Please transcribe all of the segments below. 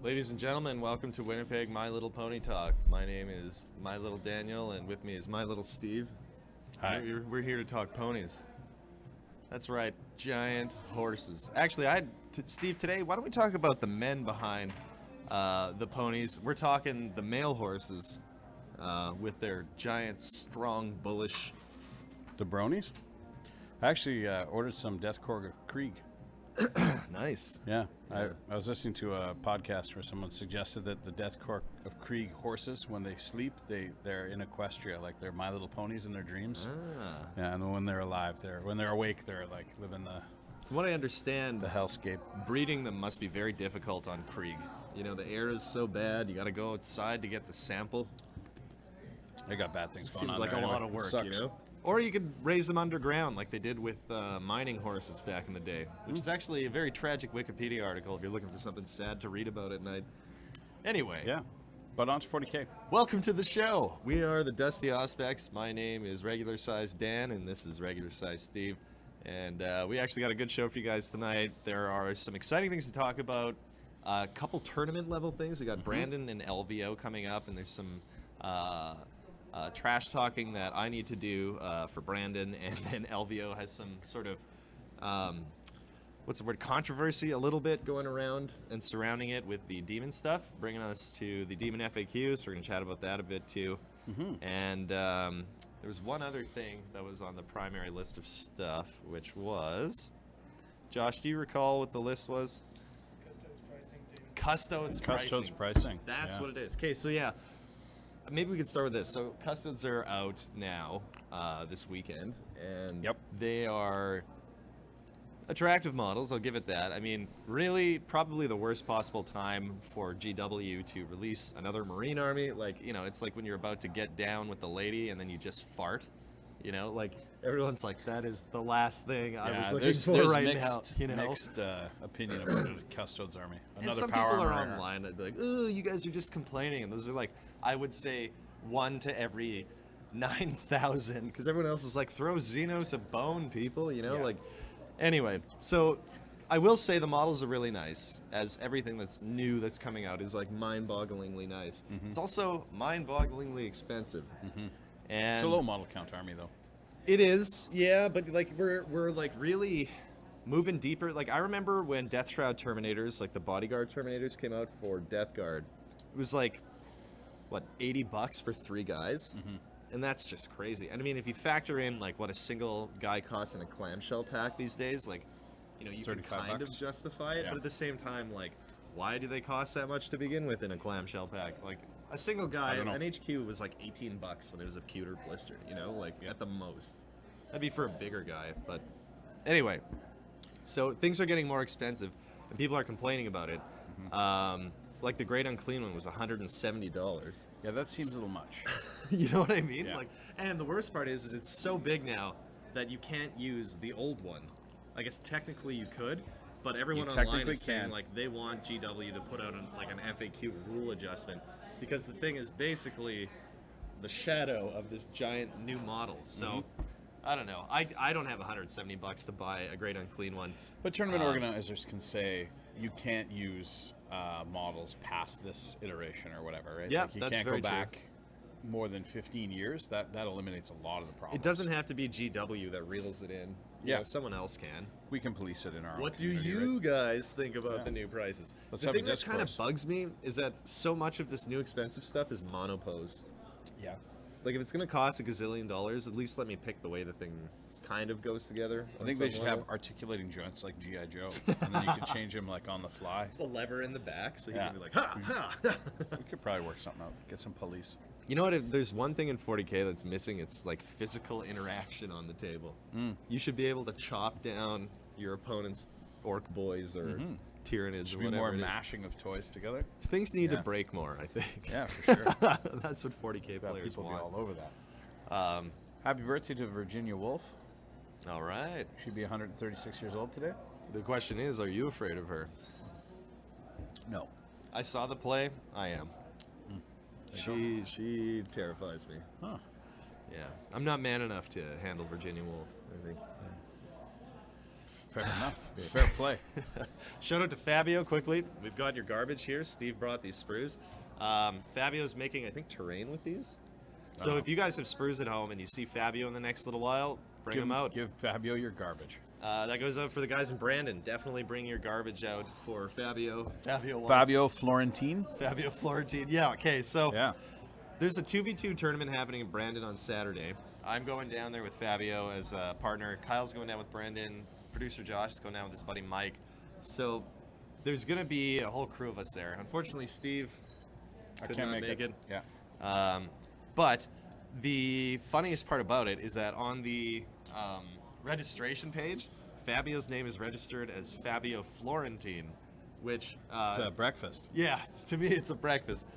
Ladies and gentlemen, welcome to Winnipeg My Little Pony Talk. My name is My Little Daniel, and with me is My Little Steve. Hi. We're here to talk ponies. That's right, giant horses. Actually, Steve, today, why don't we talk about the men behind the ponies? We're talking the male horses with their giant, strong, bullish... The bronies? I actually ordered some Deathcore of Krieg. Nice. Yeah. I was listening to a podcast where someone suggested that the Deathcore of Krieg horses, when they sleep, they're in equestria, like they're My Little Ponies in their dreams. Ah. Yeah, and when they're alive, when they're awake, they're like living From what I understand, the hellscape. breeding them must be very difficult on Krieg. You know, the air is so bad, you gotta go outside to get the sample. They got bad things going Seems on like there a lot anyway. of work, Sucks. you know? Or you could raise them underground like they did with mining horses back in the day, which is actually a very tragic Wikipedia article if you're looking for something sad to read about at night. Anyway, Yeah. But on to 40K. welcome to the show. We are the Dusty Auspex. My name is Regular Size Dan, and this is Regular Size Steve. And we actually got a good show for you guys tonight. There are some exciting things to talk about. A couple tournament level things. We got Brandon and LVO coming up, and there's some trash talking that I need to do for Brandon, and then LVO has some sort of what's the word, controversy a little bit going around and surrounding it with the demon stuff, bringing us to the demon FAQs. We're going to chat about that a bit too. And there was one other thing that was on the primary list of stuff, which was, Josh, do you recall what the list was? Custodes pricing. Custodes pricing. That's what it is. Okay, so yeah, maybe we could start with this. So Custodes are out now this weekend, and Yep. they are attractive models, I'll give it that. I mean, really, probably the worst possible time for GW to release another Marine Army. Like, you know, it's like when you're about to get down with the lady and then you just fart. You know, like, everyone's like, that is the last thing I was looking there's for there's right mixed, now. You know? Mixed opinion about the Custodes army. And Another some power people are armor. online that like, oh, you guys are just complaining. And those are like, I would say 1 to every 9,000. Because everyone else is like, throw Xenos a bone, people. You know, Yeah. like, anyway. So I will say the models are really nice, as everything that's new that's coming out is like mind-bogglingly nice. It's also mind-bogglingly expensive. And It's a low model count army, though. it is, yeah, but like we're like really moving deeper. Like I remember when Death Shroud Terminators, like the Bodyguard Terminators, came out for Death Guard. It was like, what, $80 for 3 guys, and that's just crazy. And I mean, if you factor in like what a single guy costs in a clamshell pack these days, like, you know, you can 35 kind bucks. of justify it, Yeah. but at the same time, like, why do they cost that much to begin with in a clamshell pack? Like, a single guy, don't know. an HQ was like $18 when it was a pewter blister, you know, like at the most. That'd be for a bigger guy, but anyway. So things are getting more expensive, and people are complaining about it. Like the Great Unclean one was $170. Yeah, that seems a little much. You know what I mean? Yeah. Like, and the worst part is it's so big now that you can't use the old one. I guess technically you could, but everyone online technically is saying can. like they want GW to put out an FAQ rule adjustment, because the thing is basically the shadow of this giant new model. So I don't know. I don't have $170 to buy a Great Unclean one. But tournament organizers can say you can't use models past this iteration or whatever, right? Yeah, like you that's can't very go true. back more than 15 years. That eliminates a lot of the problems. It doesn't have to be GW that reels it in. You Yeah. know, someone else can. We can police it in our own What do community, you right? guys think about Yeah. the new prices? Let's The have a thing that kind of discourse. bugs me is that so much of this new expensive stuff is monopose. Yeah. Like, if it's going to cost $1 gazillion, at least let me pick the way the thing kind of goes together. I think they should have articulating joints like G.I. Joe, and then you could change them like on the fly. There's a lever in the back, so you Yeah. can be like, ha, ha. We could probably work something out. Get some police. You know what? If there's one thing in 40K that's missing, it's like physical interaction on the table. You should be able to chop down your opponent's orc boys or tyrannids Should or be whatever more it is. mashing of toys together. Things need to Yeah. break more, I think. Yeah, for sure. That's what 40K Got players people be want. all over that. Um, Happy birthday to Virginia Woolf. all right. She'd be 136 years old today. The question is, are you afraid of her? No. I saw the play. I am. She terrifies me. Huh. Yeah. I'm not man enough to handle Virginia Woolf, I think. Fair enough. Fair play. Shout out to Fabio quickly. We've got your garbage here. Steve brought these sprues. Fabio's making, I think, terrain with these. So if you guys have sprues at home and you see Fabio in the next little while, bring them out. Give Fabio your garbage. That goes out for the guys in Brandon. Definitely bring your garbage out for Fabio. Fabio Florentine. Fabio Florentine. Yeah, okay, so Yeah. there's a 2v2 tournament happening in Brandon on Saturday. I'm going down there with Fabio as a partner. Kyle's going down with Brendan. Producer Josh is going down with his buddy Mike. So there's going to be a whole crew of us there. Unfortunately, Steve I could can't not make it. Yeah. But the funniest part about it is that on the registration page, Fabio's name is registered as Fabio Florentine, which It's a breakfast. yeah, to me it's a breakfast.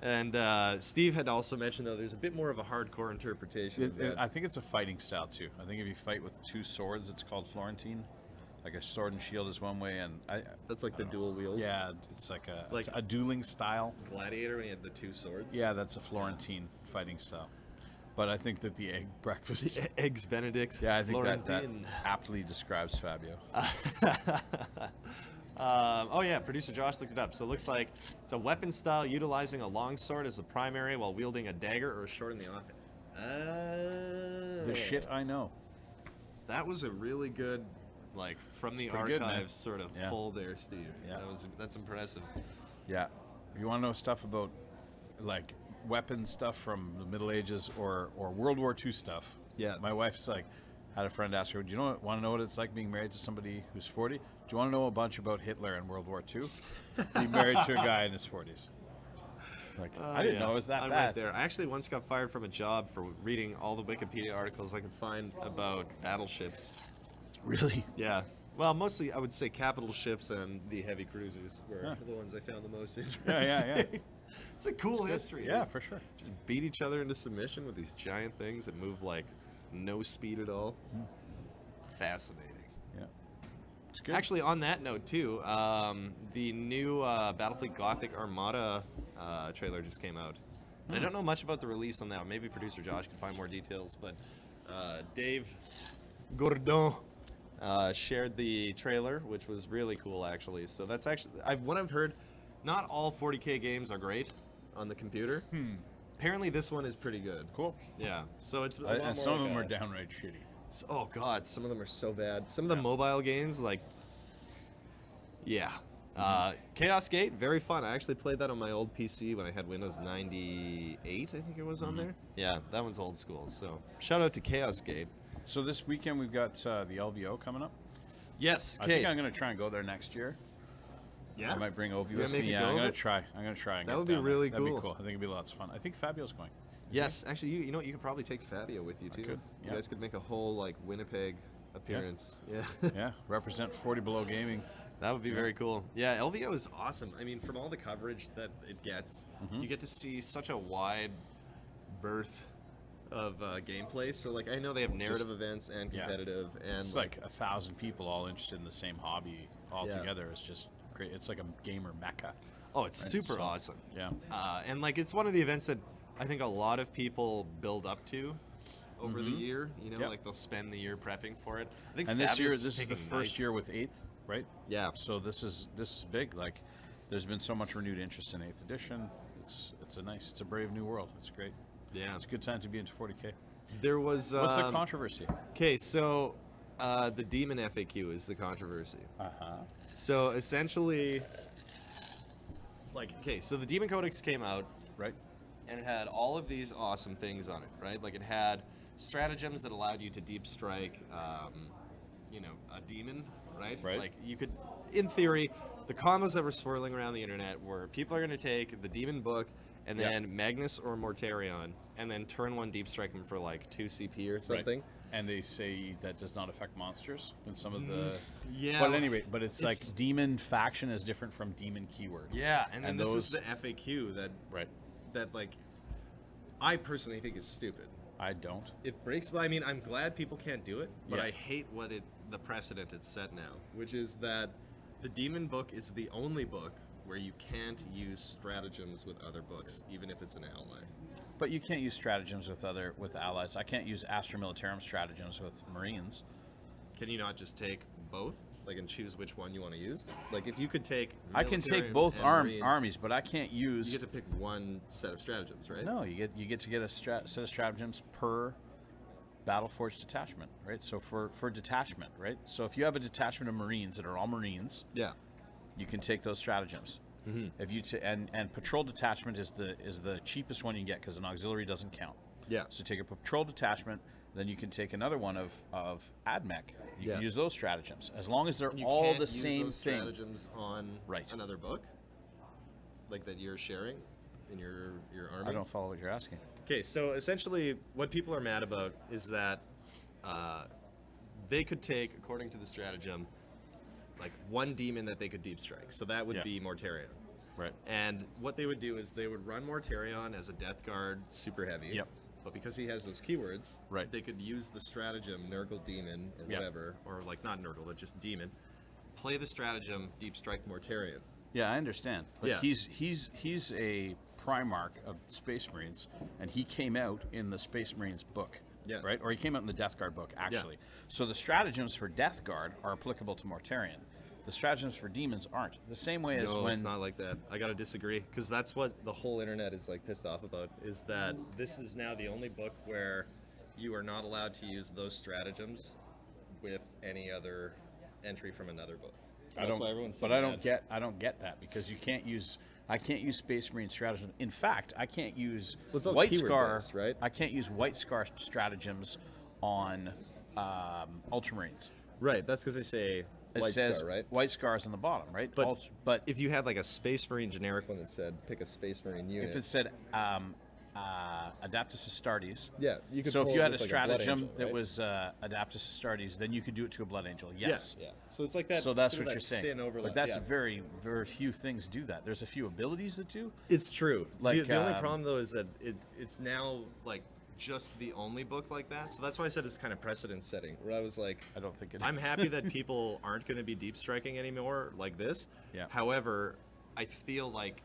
And Steve had also mentioned though there's a bit more of a hardcore interpretation. of that. I think it's a fighting style too. I think if you fight with two swords, it's called Florentine. Like a sword and shield is one way, and That's like the dual wield. yeah, it's like Like- it's a dueling style. Gladiator when he had the two swords. Yeah, that's a Florentine fighting style. But I think that the egg breakfast. The Eggs Benedict. Yeah, I think that Florentine. aptly describes Fabio. Oh yeah, producer Josh looked it up. So it looks like it's a weapon style utilizing a long sword as the primary while wielding a dagger or a sword in the offense. The shit I know. That was a really good, like from the pretty good, man. archives sort of Yeah. pull there, Steve. Yeah. That's impressive. Yeah. You want to know stuff about like weapon stuff from the Middle Ages or World War II stuff? Yeah. My wife's like, had a friend ask her, "Do you want to know what it's like being married to somebody who's 40? Do you want to know a bunch about Hitler and World War II? Be married to a guy in his 40s." Like, I didn't know it was that I'm bad. right there. I actually once got fired from a job for reading all the Wikipedia articles I could find about battleships. Really? Yeah. Well, mostly I would say capital ships and the heavy cruisers were Yeah. the ones I found the most Yeah, interesting. yeah, yeah. It's a cool history. Yeah, dude. for sure. Just beat each other into submission with these giant things that move like no speed at all. Fascinating. Yeah. It's good. Actually, on that note too, the new Battlefleet Gothic Armada trailer just came out. And I don't know much about the release on that. Maybe producer Josh can find more details, but Dave Gordon shared the trailer, which was really cool actually. So that's actually what I've heard. Not all 40K games are great on the computer. Apparently, this one is pretty good. cool. Yeah. So it's a lot more And some of like them a- are downright shitty. Oh god, some of them are so bad. Some of the mobile games, like, yeah. Chaos Gate, very fun. I actually played that on my old PC when I had Windows 98, I think it was on there. Yeah, that one's old school. So shout out to Chaos Gate. So this weekend we've got the LVO coming up. Yes, I okay. think I'm going to try and go there next year. Yeah. I might bring Ovi gonna with make me. it Yeah, go I'm of going it? to try. I'm going to try and That get would be down there. really That'd cool. be cool. I think it'd be lots of fun. I think Fabio's going. Yes, actually, you know what? You could probably take Fabio with you too. could, You yeah. guys could make a whole like Winnipeg appearance. Yeah. Yeah, represent 40 Below Gaming. That would be very cool. Yeah, LVO is awesome. I mean, from all the coverage that it gets, you get to see such a wide berth of gameplay. So, like, I know they have narrative events and yeah. competitive, and It's like 1,000 people all interested in the same hobby all Yeah. together. It's just great. It's like a gamer mecca. oh, it's super so- awesome. Yeah. And like, it's one of the events that I think a lot of people build up to over the year. You know, Yep. like they'll spend the year prepping for it. I think And this year, Fabio's this is the taking first nights. year with 8th, right? Yeah. So this is big. Like, there's been so much renewed interest in 8th edition. It's a brave new world. It's great. Yeah. It's a good time to be into 40K. There was. What's the controversy? Okay, so the Demon FAQ is the controversy. So essentially, like, okay, so the Demon Codex came out Right. and it had all of these awesome things on it, right? Like it had stratagems that allowed you to deep strike, you know, a demon, right? Right. Like you could, in theory, the combos that were swirling around the internet were people are going to take the Demon Book and Yeah. then Magnus or Mortarion and then turn one deep strike him for like 2 CP or something. Right. And they say that does not affect monsters in some of the. Yeah. But anyway, but it's like It's- demon faction is different from demon keyword. Yeah, and then And this is those- the FAQ Right. that like I personally think is stupid. I don't. It breaks. I mean, I'm glad people can't do it, but Yeah. I hate the precedent it's set now, which is that the Demon Book is the only book where you can't use stratagems with other books, even if it's an ally. But you can't use stratagems with allies. I can't use Astra Militarum stratagems with Marines. can you not just take both, like, and choose which one you want to use? Like, if you could take, I can take military both and Marines, armies, but I can't you use. get to pick one set of stratagems, right? No, you get to get a set of stratagems per Battleforge detachment, right? So for detachment, right? So if you have a detachment of Marines that are all Marines, Yeah. you can take those stratagems. If you and patrol detachment is the cheapest one you can get because an auxiliary doesn't count. Yeah. So take a patrol detachment, then you can take another one of AdMech. You Yeah. can use those stratagems as long as they're You all can't the use same those thing. stratagems on Right. another book, like that you're sharing in your army. I don't follow what you're asking. Okay, so essentially, what people are mad about is that they could take, according to the stratagem, like one demon that they could deep strike. So that would Yeah. be Mortarion. Right. And what they would do is they would run Mortarion as a Death Guard super heavy. Yep. But because he has those keywords, Right. they could use the stratagem Nurgle Demon or Yep. whatever, or like not Nurgle, but just Demon. Play the stratagem Deep Strike Mortarion. Yeah, I understand. But Yeah. he's a Primarch of Space Marines, and he came out in the Space Marines book. Yeah. Right? Or he came out in the Death Guard book, actually. So the stratagems for Death Guard are applicable to Mortarion. The stratagems for demons aren't. The same way as No, when it's not like that. I gotta disagree because that's what the whole internet is like pissed off about. Is that this is now the only book where you are not allowed to use those stratagems with any other entry from another book. That's why everyone's so but I mad. don't get that because I can't use Space Marine stratagems. In fact, I can't use Well, it's all White keyword Scar. based, right? I can't use White Scar stratagems on Ultramarines. Right. That's because they say It White says Scar, right? White Scars on the bottom, right? But but if you had like a Space Marine generic one that said pick a Space Marine unit, if it said Adaptus Astartes, yeah, you could. so if pull you it had a with, like, Blood stratagem Angel, that right? was Adaptus Astartes, then you could do it to a Blood Angel. Yeah, Yes. yeah. So it's like that. So that's sort what of you're that saying. Thin overlap. But that's yeah. very, very few things do that. There's a few abilities that do. It's true. Like, The only problem though is that it's now like just the only book like that. So that's why I said it's kind of precedent setting. Where I was like, I don't think it I'm is. happy that people aren't going to be deep striking anymore like this. Yeah. However, I feel like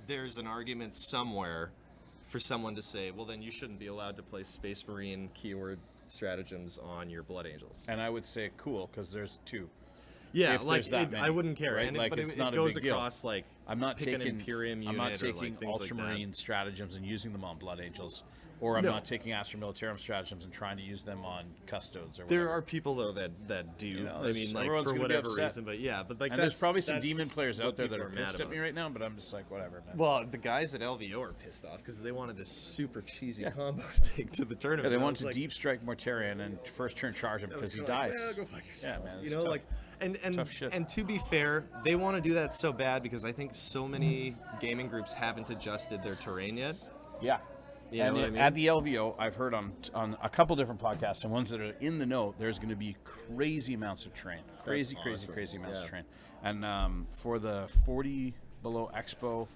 there's an argument somewhere for someone to say, well, then you shouldn't be allowed to play Space Marine keyword stratagems on your Blood Angels. And I would say cool because there's two. Yeah, if like there's that I many, wouldn't care, right? and Like, but it's it not a goes big deal. across like I'm not pick taking an Imperium unit I'm not or taking like things like that. Ultramarine stratagems and using them on Blood Angels, or I'm No. not taking Astra Militarum stratagems and trying to use them on Custodes or There whatever. are people though that do. know, I there's- mean, like everyone's for gonna be whatever upset. reason, but yeah, but like and that's, there's probably some that's demon players what out there that people are mad pissed at me about. right now, but I'm just like, whatever, man. Well, the guys at LVO are pissed off because they wanted this super cheesy combo to take to the Yeah, tournament. they And I want was to like, deep strike Mortarion and first turn charge him I was because he kinda like, dies. well, go fuck yourself. Yeah, man, You it's know, tough. like Tough shit. and to be fair, they want to do that so bad because I think so many gaming groups haven't adjusted their terrain yet. Yeah. You know And what I mean? at the LVO, I've heard on a couple different podcasts and ones that are in the know, there's going to be crazy amounts of terrain. Crazy amounts of Yeah. terrain. And for the 40 below Expo,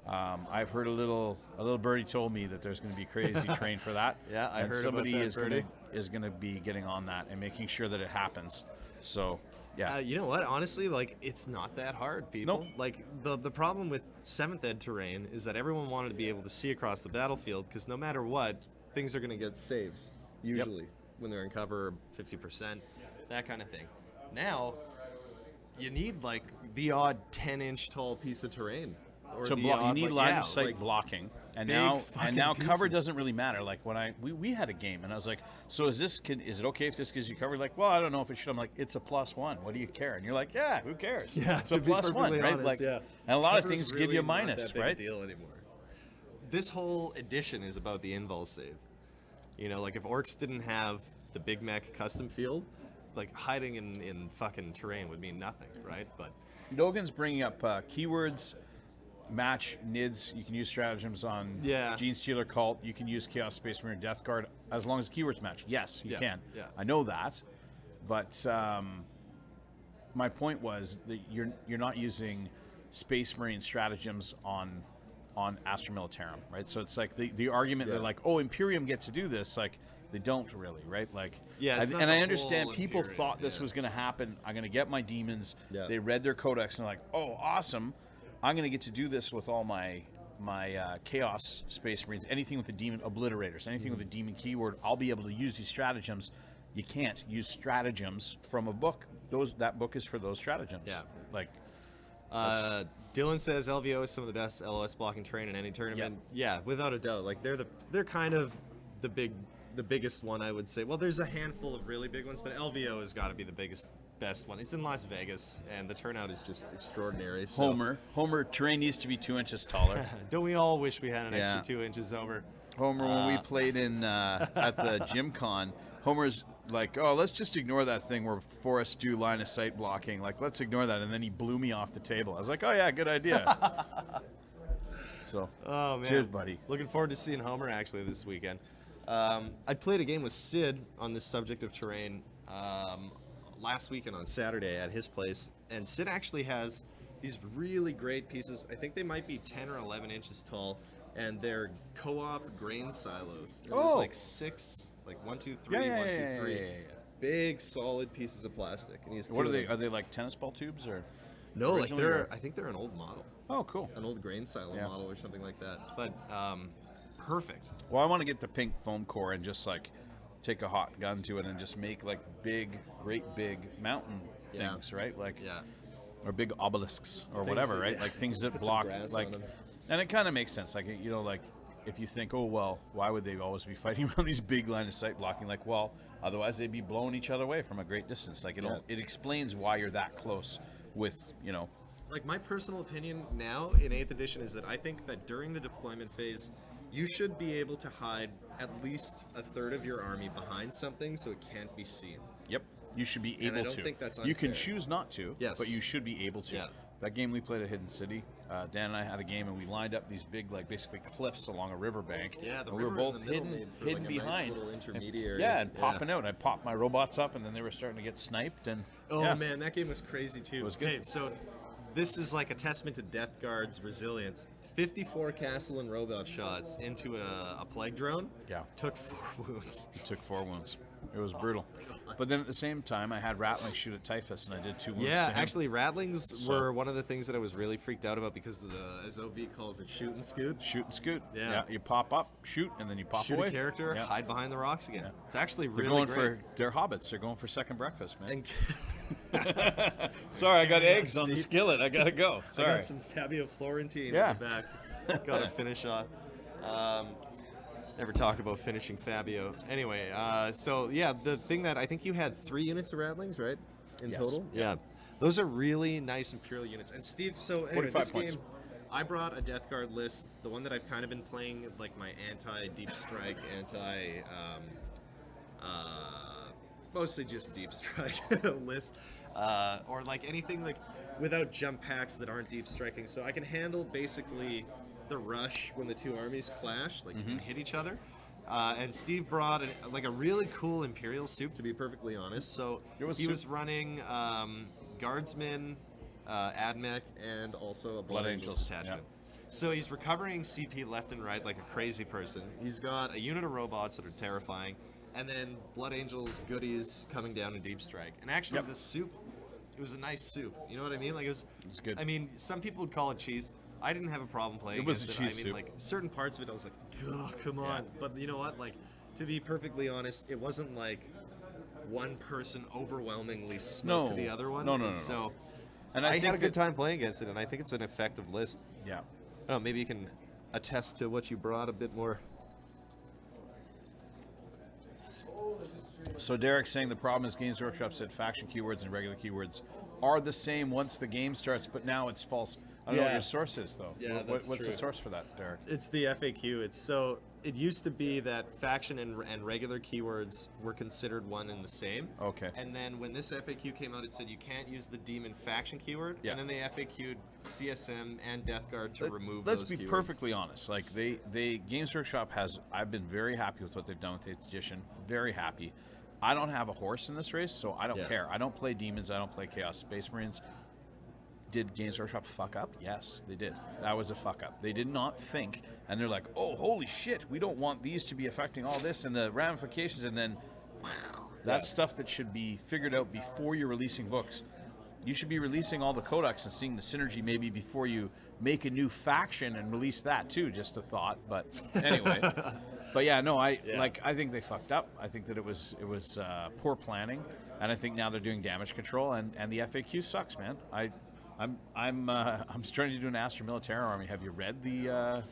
I've heard a little birdie told me that there's going to be crazy terrain for that. Yeah, I and heard about somebody that, is birdie. going to be getting on that and making sure that it happens. So, yeah. You know what? Honestly, like it's not that hard, people. Nope. Like the problem with 7th Ed terrain is that everyone wanted to be able to see across the battlefield because no matter what, things are going to get saves usually when they're in cover 50%, that kind of thing. Now, you need like the odd 10-inch tall piece of terrain. Or To the block, you odd, need like, line yeah, of sight like, blocking, and big now fucking cover pieces. doesn't really matter. Like when we had a game, and I was like, so is it okay if this gives you cover? Like, well, I don't know if it should. I'm like, it's a +1. What do you care? And you're like, yeah, who cares? Yeah, it's a to be +1, perfectly right? honest, Like, yeah. and a lot of Cover's things really give you a not minus, that big right? A deal anymore. This whole edition is about the invul save. You know, like if orcs didn't have the Big Mac custom field, like hiding in fucking terrain would mean nothing, right? But Dogan's bringing up keywords, match, NIDS. You can use stratagems on Yeah. Gene Stealer Cult. You can use Chaos Space Marine Death Guard as long as keywords match. Yes, you Yeah, can. yeah. I know that, but my point was that you're not using Space Marine stratagems on Astra Militarum, right? So it's like the argument Yeah. that like, oh, Imperium get to do this, like they don't really, right? Like, Yeah, it's not and the I understand whole people Imperium, thought this yeah. was going to happen. I'm going to get my demons. Yeah. They read their codex and they're like, oh, awesome. I'm going to get to do this with all my Chaos Space Marines. Anything with the demon obliterators, anything with the demon keyword, I'll be able to use these stratagems you can't use stratagems from a book. That book is for those stratagems. Yeah. Like, Dylan says LVO is some of the best LOS blocking terrain in any tournament. Yeah, without a doubt. Like they're kind of the biggest one, I would say. Well, there's a handful of really big ones, but LVO has got to be the best one. It's in Las Vegas, and the turnout is just extraordinary. So. Homer terrain needs to be 2 inches taller. Don't we all wish we had an Yeah. extra 2 inches over? Homer, when we played in at the Gym Con, Homer's like, oh, let's just ignore that thing where forests do line of sight blocking. Like, let's ignore that. And then he blew me off the table. I was like, oh, yeah, good idea. So, Oh, man. cheers, buddy. Looking forward to seeing Homer actually this weekend. I played a game with Sid on this subject of terrain last weekend on Saturday at his place. And Sid actually has these really great pieces. I think they might be 10 or 11 inches tall. And they're co-op grain silos. And there's Oh. like 6, like 1, 2, 3, Yeah, 1, 2, yeah, 3. yeah. Big, solid pieces of plastic. And he has What two are of they? them. Are they like tennis ball tubes or? No, like originally, they're. or- I think they're an old model, Oh, cool. an old grain silo Yeah. model or something like that. But perfect. Well, I want to get the pink foam core and just like take a hot gun to it and just make like great big mountain Yeah. things, right? Like, Yeah. or big obelisks or Things whatever, that- right? yeah. Like things that Put some block, grass like, on 'em. and it kind of makes sense. Like, you know, like if you think, oh well, why would they always be fighting around these big line of sight blocking? Like, well, otherwise they'd be blowing each other away from a great distance. Like, it explains why you're that close with, you know. Like my personal opinion now in 8th edition is that I think that during the deployment phase, you should be able to hide at least a third of your army behind something so it can't be seen. Yep, you should be And I able don't to. think that's You can unfair. choose not to, Yes. but you should be able to. Yeah. That game we played at Hidden City, Dan and I had a game and we lined up these big, like basically cliffs along a riverbank. Yeah, the and we were river in both the middle hidden, made for, hidden like, a nice behind. little And- intermediary. yeah, and Yeah. popping out. I popped my robots up, and then they were starting to get sniped. And Oh yeah. man, that game was crazy too. It was good. Okay, so this is like a testament to Death Guard's resilience. 54 castle and robot shots into a plague drone. Yeah. Took 4 wounds. Took 4 wounds. It was brutal. But then at the same time, I had Ratling shoot at Typhus, and I did 2 wounds. Yeah, to him. actually, rattlings So- were one of the things that I was really freaked out about because of the, as OV calls it, shoot and scoot. Shoot and scoot. Yeah. You pop up, shoot, and then you pop Shoot away. a character, Yeah. hide behind the rocks again. Yeah. It's actually They're really going great. they're hobbits. They're going for second breakfast, man. And Sorry, I got Yeah, eggs on the Steve. skillet. I gotta go. I Sorry. got some Fabio Florentine Yeah. in the back. Got to finish off. Never talk about finishing Fabio. Anyway, so yeah, the thing that I think you had 3 units of rattlings, right? In Yes. total? Yeah. Those are really nice Imperial units. And Steve, so anyway, 45 this points. game, I brought a Death Guard list, the one that I've kind of been playing, like my anti-deep strike, mostly just deep strike list, or like anything like without jump packs that aren't deep striking. So I can handle basically the rush when the two armies clash, like and hit each other. And Steve brought like a really cool Imperial soup, to be perfectly honest. So It was he soup. was running Guardsmen, Admech, and also a Blood Angels Angels, detachment. So he's recovering CP left and right like a crazy person. He's got a unit of robots that are terrifying, and then Blood Angels goodies coming down in Deep Strike. And actually, Yep. the soup, it was a nice soup. You know what I mean? Like it was good. I mean, some people would call it cheese. I didn't have a problem playing It was against a cheese I mean, soup. like certain parts of it, I was like, "Ugh, come on!" But you know what? Like, to be perfectly honest, it wasn't like one person overwhelmingly smoked No. the other one. No, no, and no, no. So And I think had a good that- time playing against it, and I think it's an effective list. Yeah. I don't know, maybe you can attest to what you brought a bit more. So Derek's saying the problem is Games Workshop said faction keywords and regular keywords are the same once the game starts, but now it's false. I don't know what Yeah. your source is, though. Yeah, What's that's the true. source for that, Derek? It's the FAQ. It's so it used to be that faction and regular keywords were considered one and the same. Okay. And then when this FAQ came out, it said you can't use the demon faction keyword. Yeah. And then they FAQ'd CSM and Death Guard to remove Let's those be keywords. perfectly honest. Like they Games Workshop has. I've been very happy with what they've done with the 8th edition. Very happy. I don't have a horse in this race, so I don't Yeah. care. I don't play demons. I don't play Chaos Space Marines. Did Games Workshop fuck up? Yes, they did. That was a fuck up. They did not think, and they're like, "Oh, holy shit! We don't want these to be affecting all this and the ramifications." And then that's stuff that should be figured out before you're releasing books. you should be releasing all the codex and seeing the synergy maybe before you make a new faction and release that too. Just a thought, but anyway. But yeah, no, I think they fucked up. I think that it was poor planning, and I think now they're doing damage control, and the FAQ sucks, man. I'm starting to do an Astra Militarum army. Have you read the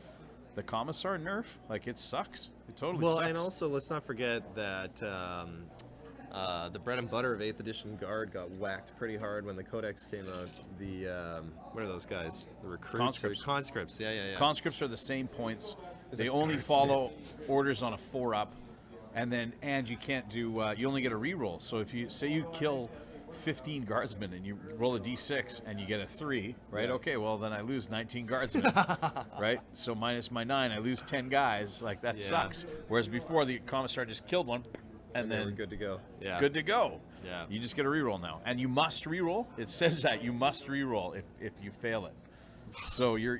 Commissar nerf? Like, it sucks. It totally sucks. Well, and also let's not forget that the bread and butter of 8th edition Guard got whacked pretty hard when the Codex came out. The what are those guys? The recruits? Conscripts. Yeah. Conscripts are the same points. They a only guardsman. follow orders on a 4-up, and you can't do. You only get a reroll. So if you say you kill 15 guardsmen and you roll a d6 and you get a 3, right? Yeah. Okay, well then I lose 19 guardsmen, right? So minus my 9, I lose 10 guys. Like, that sucks. Whereas before, the Commissar just killed one, and then we're good to go. Yeah. good to go. Yeah. You just get a reroll now, and you must reroll. It says that you must reroll if you fail it. So you're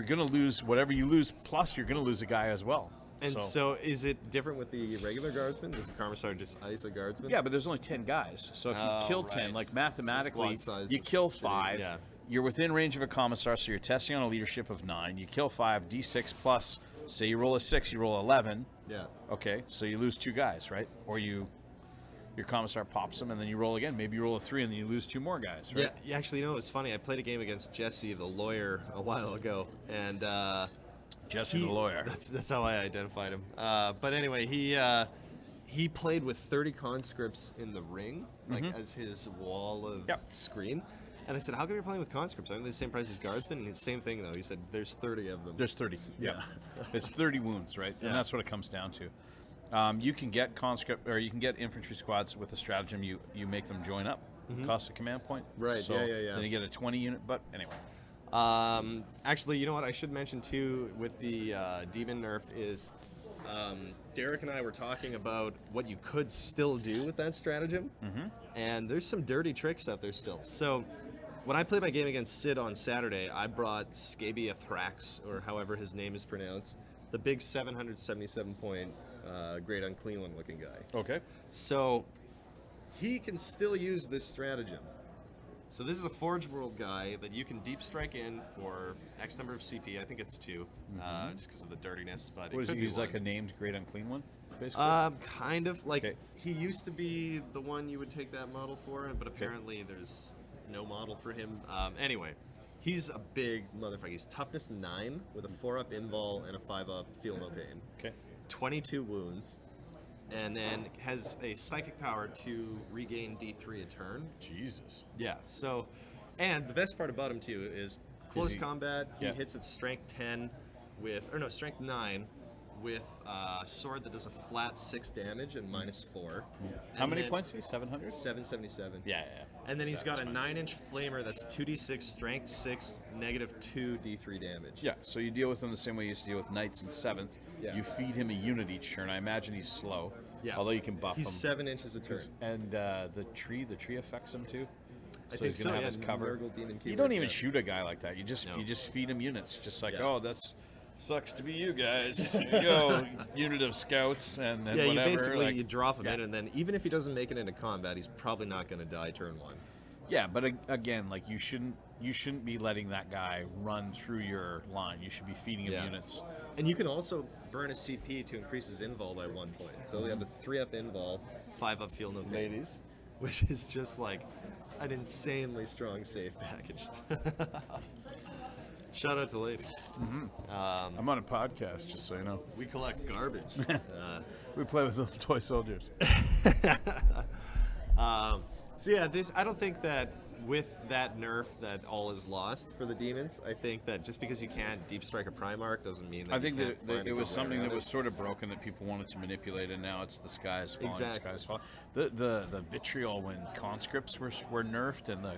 gonna lose whatever you lose. Plus, you're gonna lose a guy as well. And so is it different with the regular guardsman? Does the Commissar just ice a guardsman? Yeah, but there's only 10 guys. So if you kill 10, like mathematically, squad size you is kill shitty, 5. yeah. You're within range of a Commissar, so you're testing on a leadership of 9. You kill 5, d6 plus. Say you roll a 6, you roll 11. Yeah. Okay, so you lose 2 guys, right? Or your Commissar pops them, and then you roll again. Maybe you roll a 3, and then you lose 2 more guys, right? Yeah, actually, it's funny. I played a game against Jesse, the lawyer, a while ago, and Jesse the lawyer. That's how I identified him. But anyway, he played with 30 conscripts in the ring, like as his wall of screen. And I said, "How come you're playing with conscripts? Aren't they the same price as guardsmen?" And the same thing though. He said, "There's 30 of them." There's 30. Yeah. It's 30 wounds, right? Yeah. And that's what it comes down to. You can get conscript, or you can get infantry squads with a stratagem. You make them join up. Cost a command point. Right, So yeah. Then you get a 20 unit. But anyway. Actually, you know what? I should mention too with the demon nerf is Derek and I were talking about what you could still do with that stratagem, and there's some dirty tricks out there still. So when I played my game against Sid on Saturday, I brought Scabia Thrax, or however his name is pronounced, the big 777 point great unclean one looking guy. Okay. So he can still use this stratagem. So this is a Forge World guy that you can deep strike in for X number of CP. I think it's 2, just because of the dirtiness. But What it is could he be use, like a 1. named great unclean one, basically? Kind of like Okay. he used to be the one you would take that model for, but apparently there's no model for him. Anyway, he's a big motherfucker. He's toughness 9 with a 4-up invol and a 5-up feel no pain. Okay. 22 wounds, and then has a psychic power to regain D3 a turn. Jesus. Yeah, so, and the best part about him too is close he- combat. He yeah. hits at strength 10 strength 9 with a sword that does a flat 6 damage and -4. How And many then points is he? 700? 777. Yeah. And then he's got a fine. 9-inch flamer that's 2d6 strength 6, -2 D3 damage. Yeah, so you deal with him the same way you used to deal with Knights in 7th. Yeah. You feed him a unit each turn. I imagine he's slow. Yeah. Although you can buff He's him. 7 inches a turn. And the tree affects him too. I So think he's gonna so, have his yeah, cover. Nurgle Demon You Keyword, don't even yeah. shoot a guy like that. You just No. feed him units. Just like, Yeah. oh, that's sucks to be you guys. Here you go, unit of scouts and Yeah, whatever. you basically like- you drop him yeah. in, and then even if he doesn't make it into combat, he's probably not going to die turn 1. Yeah, but again, like you shouldn't be letting that guy run through your line. You should be feeding him Yeah. units. And you can also burn a CP to increase his invul by 1 point. So we have a 3-up invul, 5-up feel no pain, Ladies. which is just like an insanely strong save package. Shout out to ladies. I'm on a podcast, just so you know. We collect garbage. We play with little toy soldiers. So yeah, I don't think that with that nerf that all is lost for the demons. I think that just because you can't deep strike a Primarch doesn't mean that I think you that can't find a it was good way something around that it. was sort of broken that people wanted to manipulate, and now it's the sky's falling. Exactly. The sky's falling. The vitriol when conscripts were nerfed and the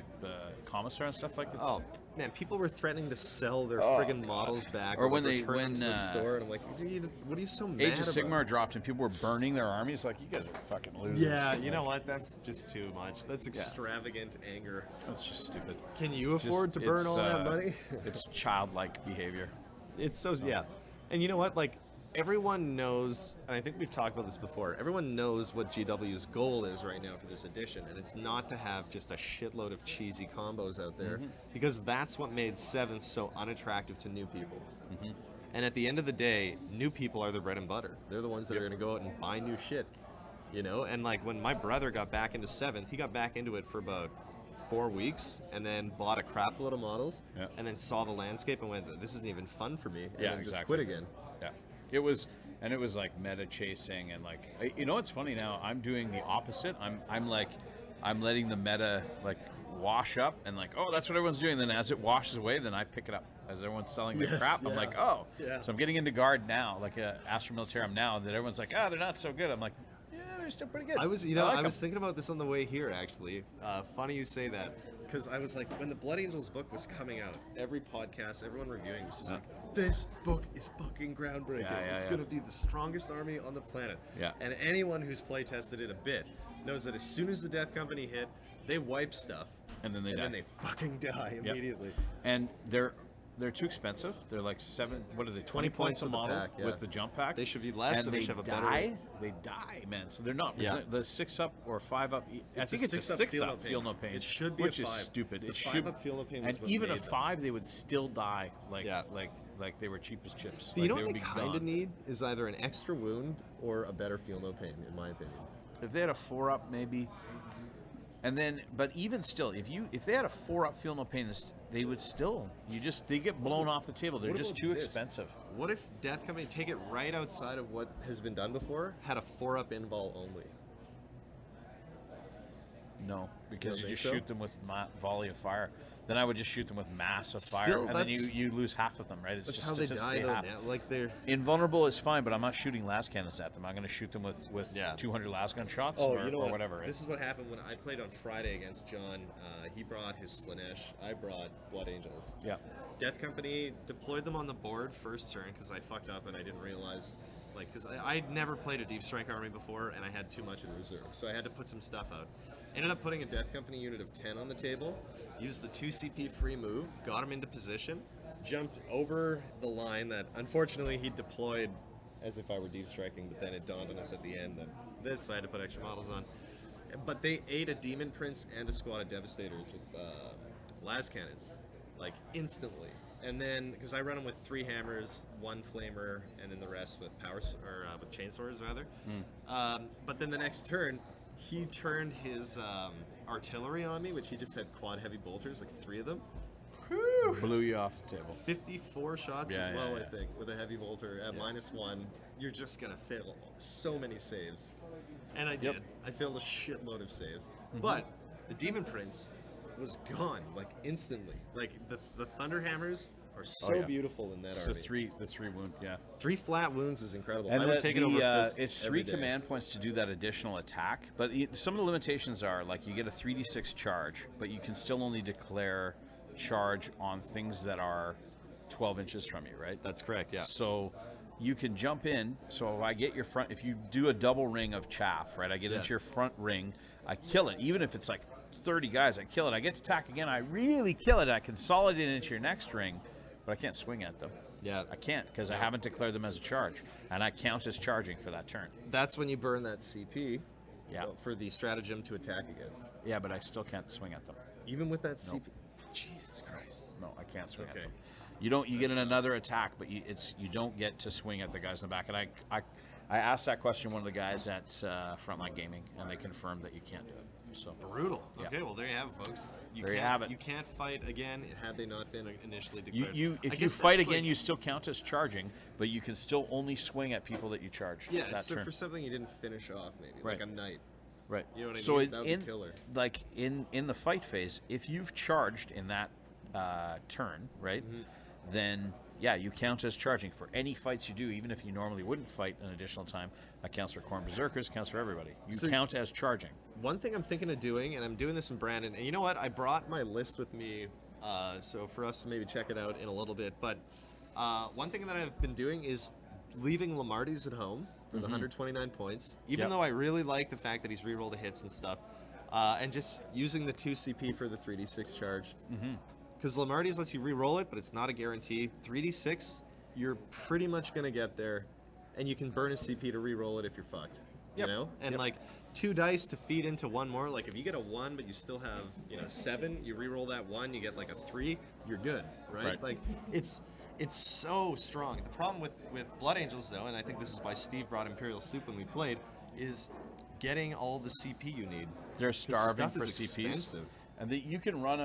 commissar and stuff like that. Oh man, people were threatening to sell their friggin' models back, Or or when like, they- return them to when, the store, and I'm like, what are you so mad Age of about? Sigmar dropped and people were burning their armies. Like, you guys are fucking losers. Yeah, you know what? That's just too much. That's extravagant anger. That's just stupid. Can you afford to burn It's, all that money? It's childlike behavior. It's so yeah, and you know what? Like everyone knows, and I think we've talked about this before, everyone knows what GW's goal is right now for this edition, and it's not to have just a shitload of cheesy combos out there, because that's what made 7th so unattractive to new people. And at the end of the day, new people are the bread and butter. They're the ones that are going to go out and buy new shit, you know? And like when my brother got back into 7th, he got back into it for about 4 weeks and then bought a crap load of models and then saw the landscape and went, this isn't even fun for me, and then just quit again. Yeah, it was like meta chasing, and like, you know what's funny now? I'm doing the opposite. I'm letting the meta like wash up, and like, oh, that's what everyone's doing. Then as it washes away, then I pick it up as everyone's selling the crap. I'm like, oh, so I'm getting into guard now, like Astra Militarum now, that everyone's like, oh, they're not so good. I'm like, yeah, they're still pretty good. I was thinking about this on the way here, actually. Funny you say that, because I was like, when the Blood Angels book was coming out, every podcast, everyone reviewing was just like, this book is fucking groundbreaking. It's going to be the strongest army on the planet. And anyone who's play tested it a bit knows that as soon as the Death Company hit, they wipe stuff. And then they fucking die immediately. And they're too expensive. They're like 20 points a model with the jump pack. They should be less, and so they should have a better. They die, man. So they're not. The 6 up or 5 up. I think it's a 6 up. Feel no pain. It should be which a 5. is stupid. The it 5 should. Up feel no pain. And even a 5, they would still die. Like they were cheap as chips. You know what they kind of need is either an extra wound or a better feel no pain, in my opinion. If they had a 4 up, maybe. And then, but even still, if they had a 4 up feel no pain, they would still they get blown off the table. They're just too expensive. What if Death Company, take it right outside of what has been done before, had a 4 up invol only? No, because you just shoot them with volley of fire. Then I would just shoot them with mass of fire, and then you lose half of them, right? It's that's just how they die, though. Now. Like they're invulnerable is fine, but I'm not shooting las cannons at them. I'm going to shoot them with 200 las gun shots or whatever. Right? This is what happened when I played on Friday against John. He brought his Slanesh. I brought Blood Angels. Yeah. Death Company deployed them on the board first turn because I fucked up and I didn't realize, because I'd never played a Deep Strike army before and I had too much in reserve, so I had to put some stuff out. Ended up putting a Death Company unit of 10 on the table, used the 2 CP free move, got him into position, jumped over the line that unfortunately he deployed as if I were deep striking, but then it dawned on us at the end that I had to put extra models on. But they ate a Demon Prince and a squad of Devastators with las cannons, instantly. And then, because I run them with 3 hammers, 1 flamer, and then the rest with with chainswords rather. But then the next turn, he turned his artillery on me, which he just had quad heavy bolters, 3 of them. Whew. Blew you off the table. 54 shots I think, with a heavy bolter at -1. You're just going to fail so many saves. And I did. I failed a shitload of saves. But the Demon Prince was gone, instantly. The Thunderhammers are so beautiful in that army. The 3 wound, 3 flat wounds is incredible. And I would take it over fists it's 3 command points to do that additional attack, but some of the limitations are, you get a 3d6 charge, but you can still only declare charge on things that are 12 inches from you, right? That's correct, yeah. So you can jump in. So if I get your front, if you do a double ring of chaff, right? I get into your front ring, I kill it. Even if it's 30 guys, I kill it. I get to attack again, I really kill it. I consolidate it into your next ring, but I can't swing at them. Yeah. I can't because I haven't declared them as a charge, and I count as charging for that turn. That's when you burn that CP for the stratagem to attack again. Yeah, but I still can't swing at them. Even with that CP? Jesus Christ. No, I can't swing at them. You get another attack, but you don't get to swing at the guys in the back. And I asked that question to one of the guys at Frontline Gaming, and they confirmed that you can't do it. So brutal. Okay, well there you have it, folks. You can't fight again had they not been initially declared. If you fight again, you still count as charging, but you can still only swing at people that you charged. Yeah, that turn. For something you didn't finish off, maybe like a knight. Right. You know what I so mean? That would be killer. In the fight phase, if you've charged in that turn, right, then you count as charging for any fights you do, even if you normally wouldn't fight an additional time. That counts for Khorne Berserkers, counts for everybody. You count as charging. One thing I'm thinking of doing, and I'm doing this in Brandon, and you know what? I brought my list with me, so for us to maybe check it out in a little bit. But one thing that I've been doing is leaving Lamarty's at home for the 129 points, even though I really like the fact that he's rerolled the hits and stuff, and just using the 2 CP for the 3d6 charge. Because Lamarty's lets you reroll it, but it's not a guarantee. 3d6, you're pretty much going to get there. and you can burn a CP to re-roll it if you're fucked. You Yep. know, and Yep. like 2 dice to feed into one more. Like if you get a 1, but you still have 7, you re-roll that 1, you get like a 3, you're good, right? Right. Like it's so strong. The problem with Blood Angels though, and I think this is why Steve brought Imperial Soup when we played, is getting all the CP you need. They're 'Cause starving stuff for is CPs, expensive. and you can run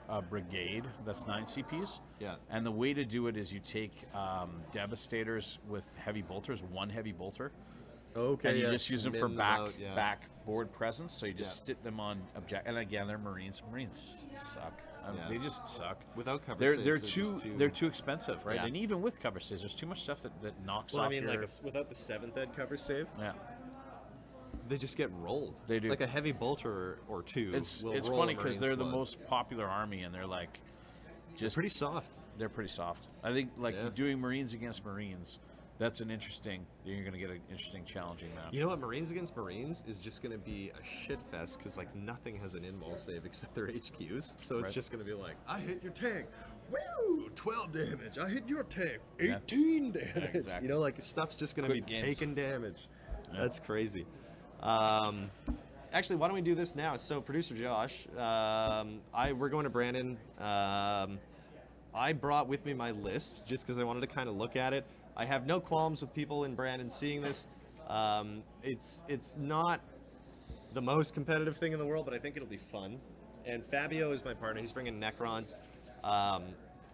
a brigade that's 9 CPs. Yeah. And the way to do it is you take Devastators with heavy bolters, 1 heavy bolter, Okay, and you yeah, just use them for min back out, yeah. backboard presence. So you just Yeah. stick them on object. And again, they're Marines. Marines suck. Yeah. They just suck. Without cover They're saves, they're too expensive, right? Yeah. And even with cover saves, there's too much stuff that knocks Well, off I mean, your. like without the 7th ed cover save, Yeah. they just get rolled. They do. Like a heavy bolter or 2. It's will it's roll funny a because Marine they're the squad. most popular army, and they're like just Pretty soft. they're pretty soft. I think like Yeah. doing Marines against Marines, that's an interesting. You're going to get an interesting, challenging match. You know what? Marines against Marines is just going to be a shit fest because like nothing has an in-wall save except their HQs. So it's Right. just going to be like, I hit your tank, woo, 12 damage. I hit your tank, 18 damage. exactly. You know, like stuff's just going to be Quick gains. taking damage. That's crazy. Actually, why don't we do this now? So, producer Josh, we're going to Brandon. I brought with me my list just because I wanted to kind of look at it. I have no qualms with people in Brandon seeing this. It's not the most competitive thing in the world, but I think it'll be fun. And Fabio is my partner. He's bringing Necrons.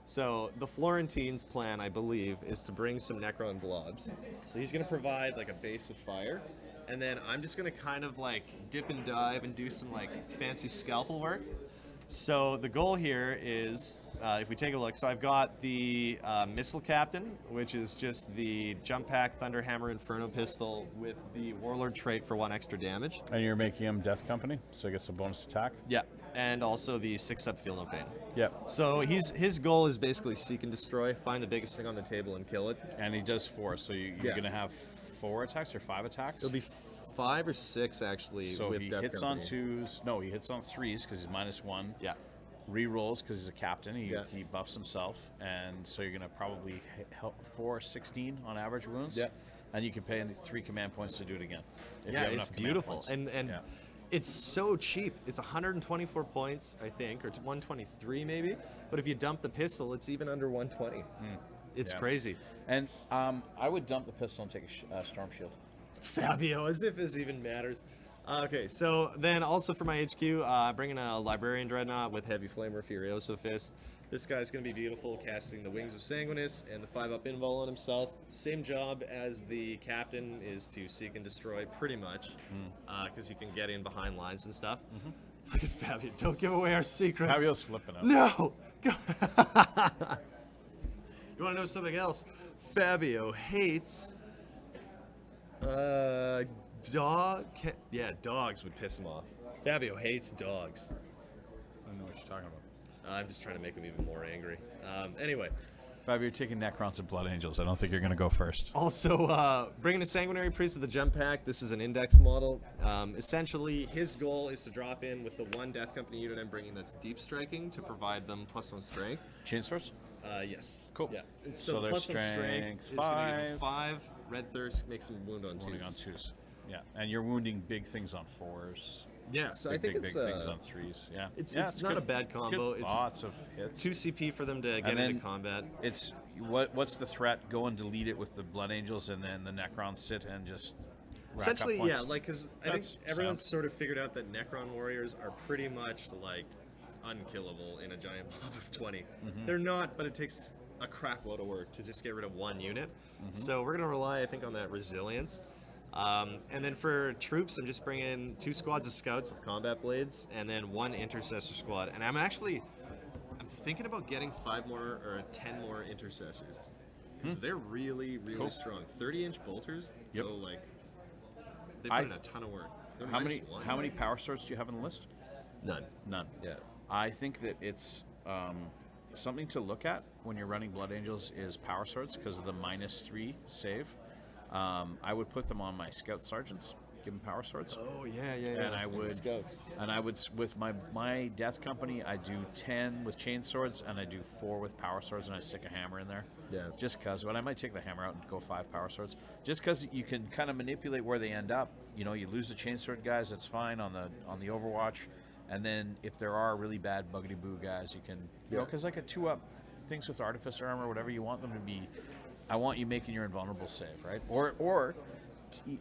So the Florentines' plan, I believe, is to bring some Necron blobs. So he's going to provide like a base of fire. And then I'm just going to kind of like dip and dive and do some like fancy scalpel work. So the goal here is, if we take a look, so I've got the Missile Captain, which is just the Jump Pack Thunderhammer Inferno Pistol with the Warlord trait for 1 extra damage. And you're making him Death Company, so he gets a bonus attack. Yeah, and also the 6-up Feel No Pain. Yep. So his goal is basically seek and destroy, find the biggest thing on the table and kill it. And he does 4, so you're Yeah. going to have 4 attacks or 5 attacks? It'll be 5 or 6 actually. so with he Death hits Company. on 2s. No, he hits on 3s because he's -1. Yeah. Re-rolls because he's a captain. He Yeah. buffs himself. And so you're going to probably help 416 on average wounds. Yeah. And you can pay 3 command points to do it again. if you Yeah, have it's enough command beautiful, points. and Yeah. it's so cheap. It's 124 points, I think, or 123 maybe. But if you dump the pistol, it's even under 120. It's Yeah. crazy. And I would dump the pistol and take a storm shield. Fabio, as if this even matters. Okay, so then also for my HQ, bringing a Librarian Dreadnought with Heavy Flamer Furioso Fist. This guy's going to be beautiful, casting the Wings of Sanguinus and the 5-up invul on himself. Same job as the captain is to seek and destroy, pretty much, because you can get in behind lines and stuff. Look at Fabio. Don't give away our secrets. Fabio's flipping out. No! You want to know something else? Fabio hates dogs would piss him off. Fabio hates dogs. I don't know what you're talking about. I'm just trying to make him even more angry. Anyway, Fabio, you're taking Necrons and Blood Angels. I don't think you're going to go first. also bringing a Sanguinary Priest of the Jump Pack. This is an index model. Essentially, his goal is to drop in with the 1 Death Company unit I'm bringing that's deep striking to provide them +1 strength. Chainswords? Yes. Cool. Yeah. And So their +1 strength is gonna give him 5. 5. Red Thirst makes him wound on 2s. Wounding on 2s. Yeah. And you're wounding big things on 4s. Yeah, so Big, I think big, it's big things on 3s. Yeah. it's Yeah, not good. a bad It's good. combo. It's Lots of hits. 2 CP for them to get And then into combat. It's what's the threat? Go and delete it with the Blood Angels, and then the Necrons sit and just rack Essentially, up points. yeah, like because I think That's everyone's sound. sort of figured out that Necron warriors are pretty much like unkillable in a giant blob of 20. They're not, but it takes a crap load of work to just get rid of 1 unit. So we're gonna rely, I think, on that resilience. And then for troops, I'm just bringing 2 squads of scouts with combat blades, and then 1 intercessor squad. And I'm thinking about getting 5 more or 10 more intercessors because they're really, really Cool. strong. 30-inch bolters Yep. go like they I- put in a ton of work. They're How many -1. how many power swords do you have on the list? None. None. Yeah. I think that it's something to look at when you're running Blood Angels is power swords because of the -3 save. I would put them on my scout sergeants give them power swords. Oh yeah. And I would, Scouts. with my death company, I do 10 with chain swords, and I do 4 with power swords, and I stick a hammer in there. Yeah. Just because, but I might take the hammer out and go 5 power swords. Just because you can kind of manipulate where they end up. You know, you lose the chain sword guys, that's fine on the Overwatch, and then if there are really bad buggity boo guys, you can, you know, because like a 2-up things with artificer armor, whatever you want them to be. I want you making your invulnerable save, right? Or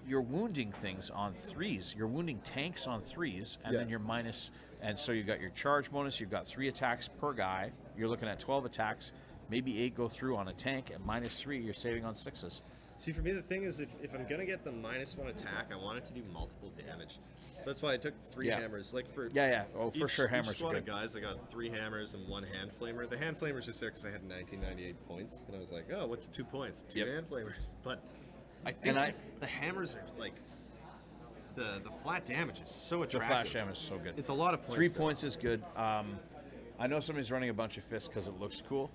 you're wounding things on 3s. You're wounding tanks on 3s, and then you're minus. And so you got your charge bonus. You've got 3 attacks per guy. You're looking at 12 attacks. Maybe 8 go through on a tank. At -3, you're saving on 6s. See, for me, the thing is, if I'm gonna get the -1 attack, I want it to do multiple damage. So that's why I took 3 hammers. Like for Oh, for sure, hammers each squad are of good. guys, I got 3 hammers and 1 hand flamer. The hand flamer's just there because I had 1998 points, and I was like, oh, what's 2 points? 2 hand flamers. But I think the hammers are like the flat damage is so The attractive. flash damage is so good. It's a lot of points. 3 though. points is good. I know somebody's running a bunch of fists because it looks cool.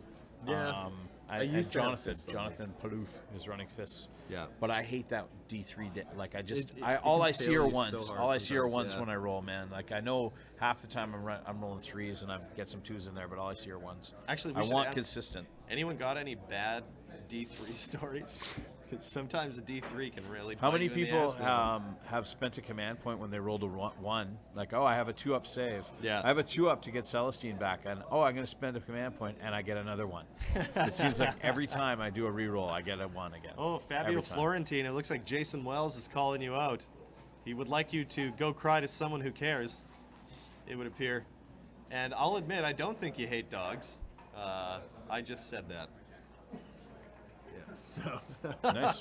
Yeah. I And used to have Jonathan, fists on Jonathan Palouf is running fists. Yeah. But I hate that D3. Like I just, It all can I see fail are you so ones. hard All I see are sometimes, ones yeah. when I roll, man. Like I know half the time I'm rolling 3s and I get some 2s in there, but all I see are ones. Actually, I we should want ask- consistent. Anyone got any bad D3 stories? Because sometimes a D3 can really. How bite many you in the people ass there. have spent a command point when they rolled a 1? Like, oh, I have a 2-up save. Yeah. I have a 2-up to get Celestine back, and oh, I'm going to spend a command point, and I get another 1. It seems like every time I do a reroll, I get a 1 again. Oh, Fabio Every time. Florentine. It looks like Jason Wells is calling you out. He would like you to go cry to someone who cares, it would appear. And I'll admit, I don't think you hate dogs. I just said that. Yeah, so. Nice.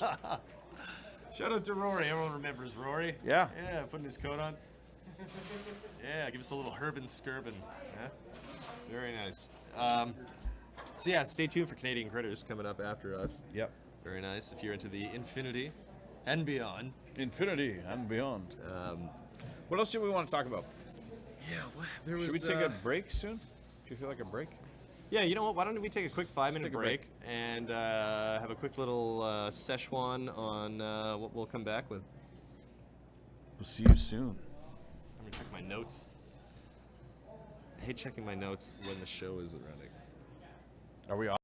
Shout out to Rory. Everyone remembers Rory. Yeah. Yeah, putting his coat on. Yeah, give us a little Herb and Skirbin. Yeah? Very nice. So yeah, stay tuned for Canadian Critters coming up after us. Yep. Very nice. If you're into the Infinity and beyond. Infinity and beyond. What else do we want to talk about? Yeah, there was. Should we take a break soon? Do you feel like a break? Yeah, you know what? Why don't we take a quick 5-minute take a break and have a quick little Szechuan on what we'll come back with. We'll see you soon. I'm gonna check my notes. I hate checking my notes when the show is running. Are we off?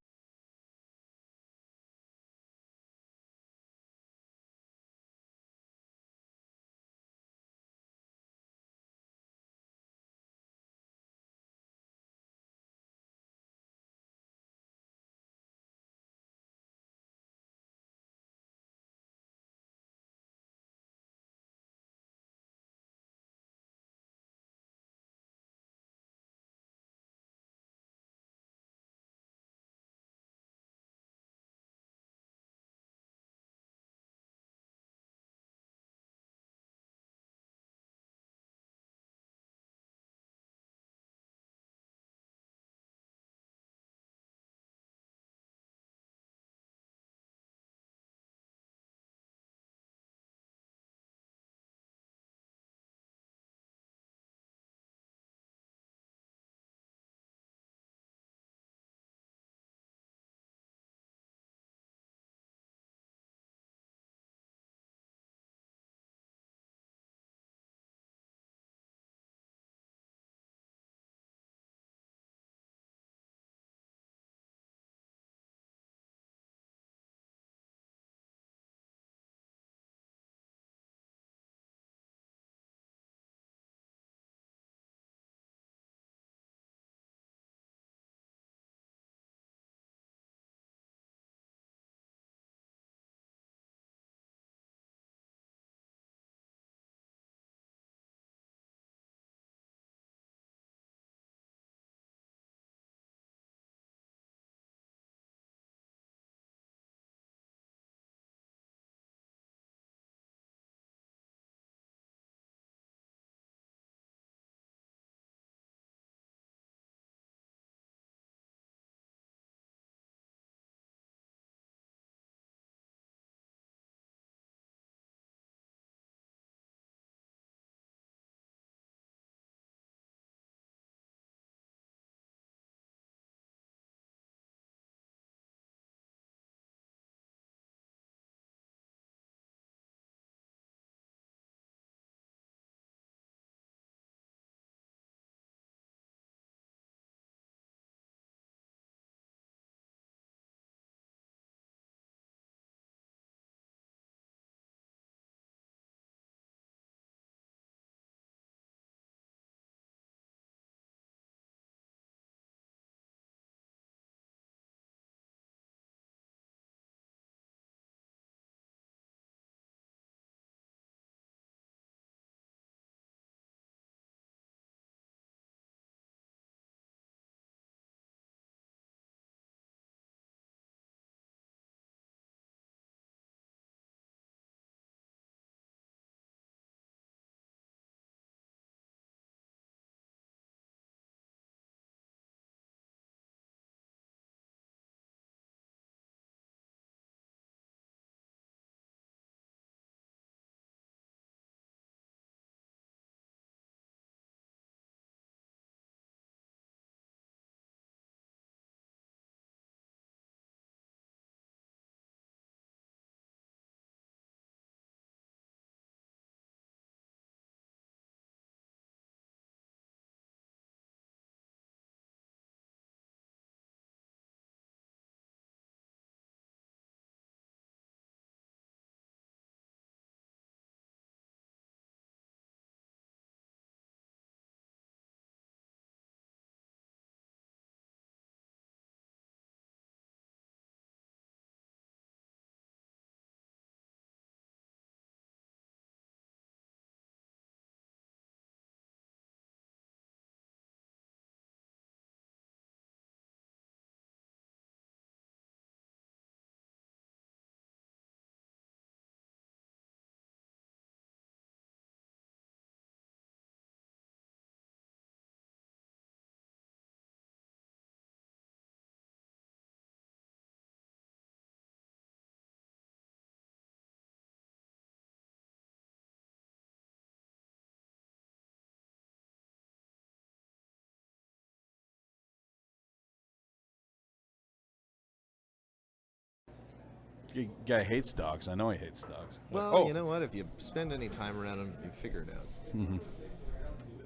guy hates dogs. I know he hates dogs. Well, you know what? If you spend any time around him, you figure it out.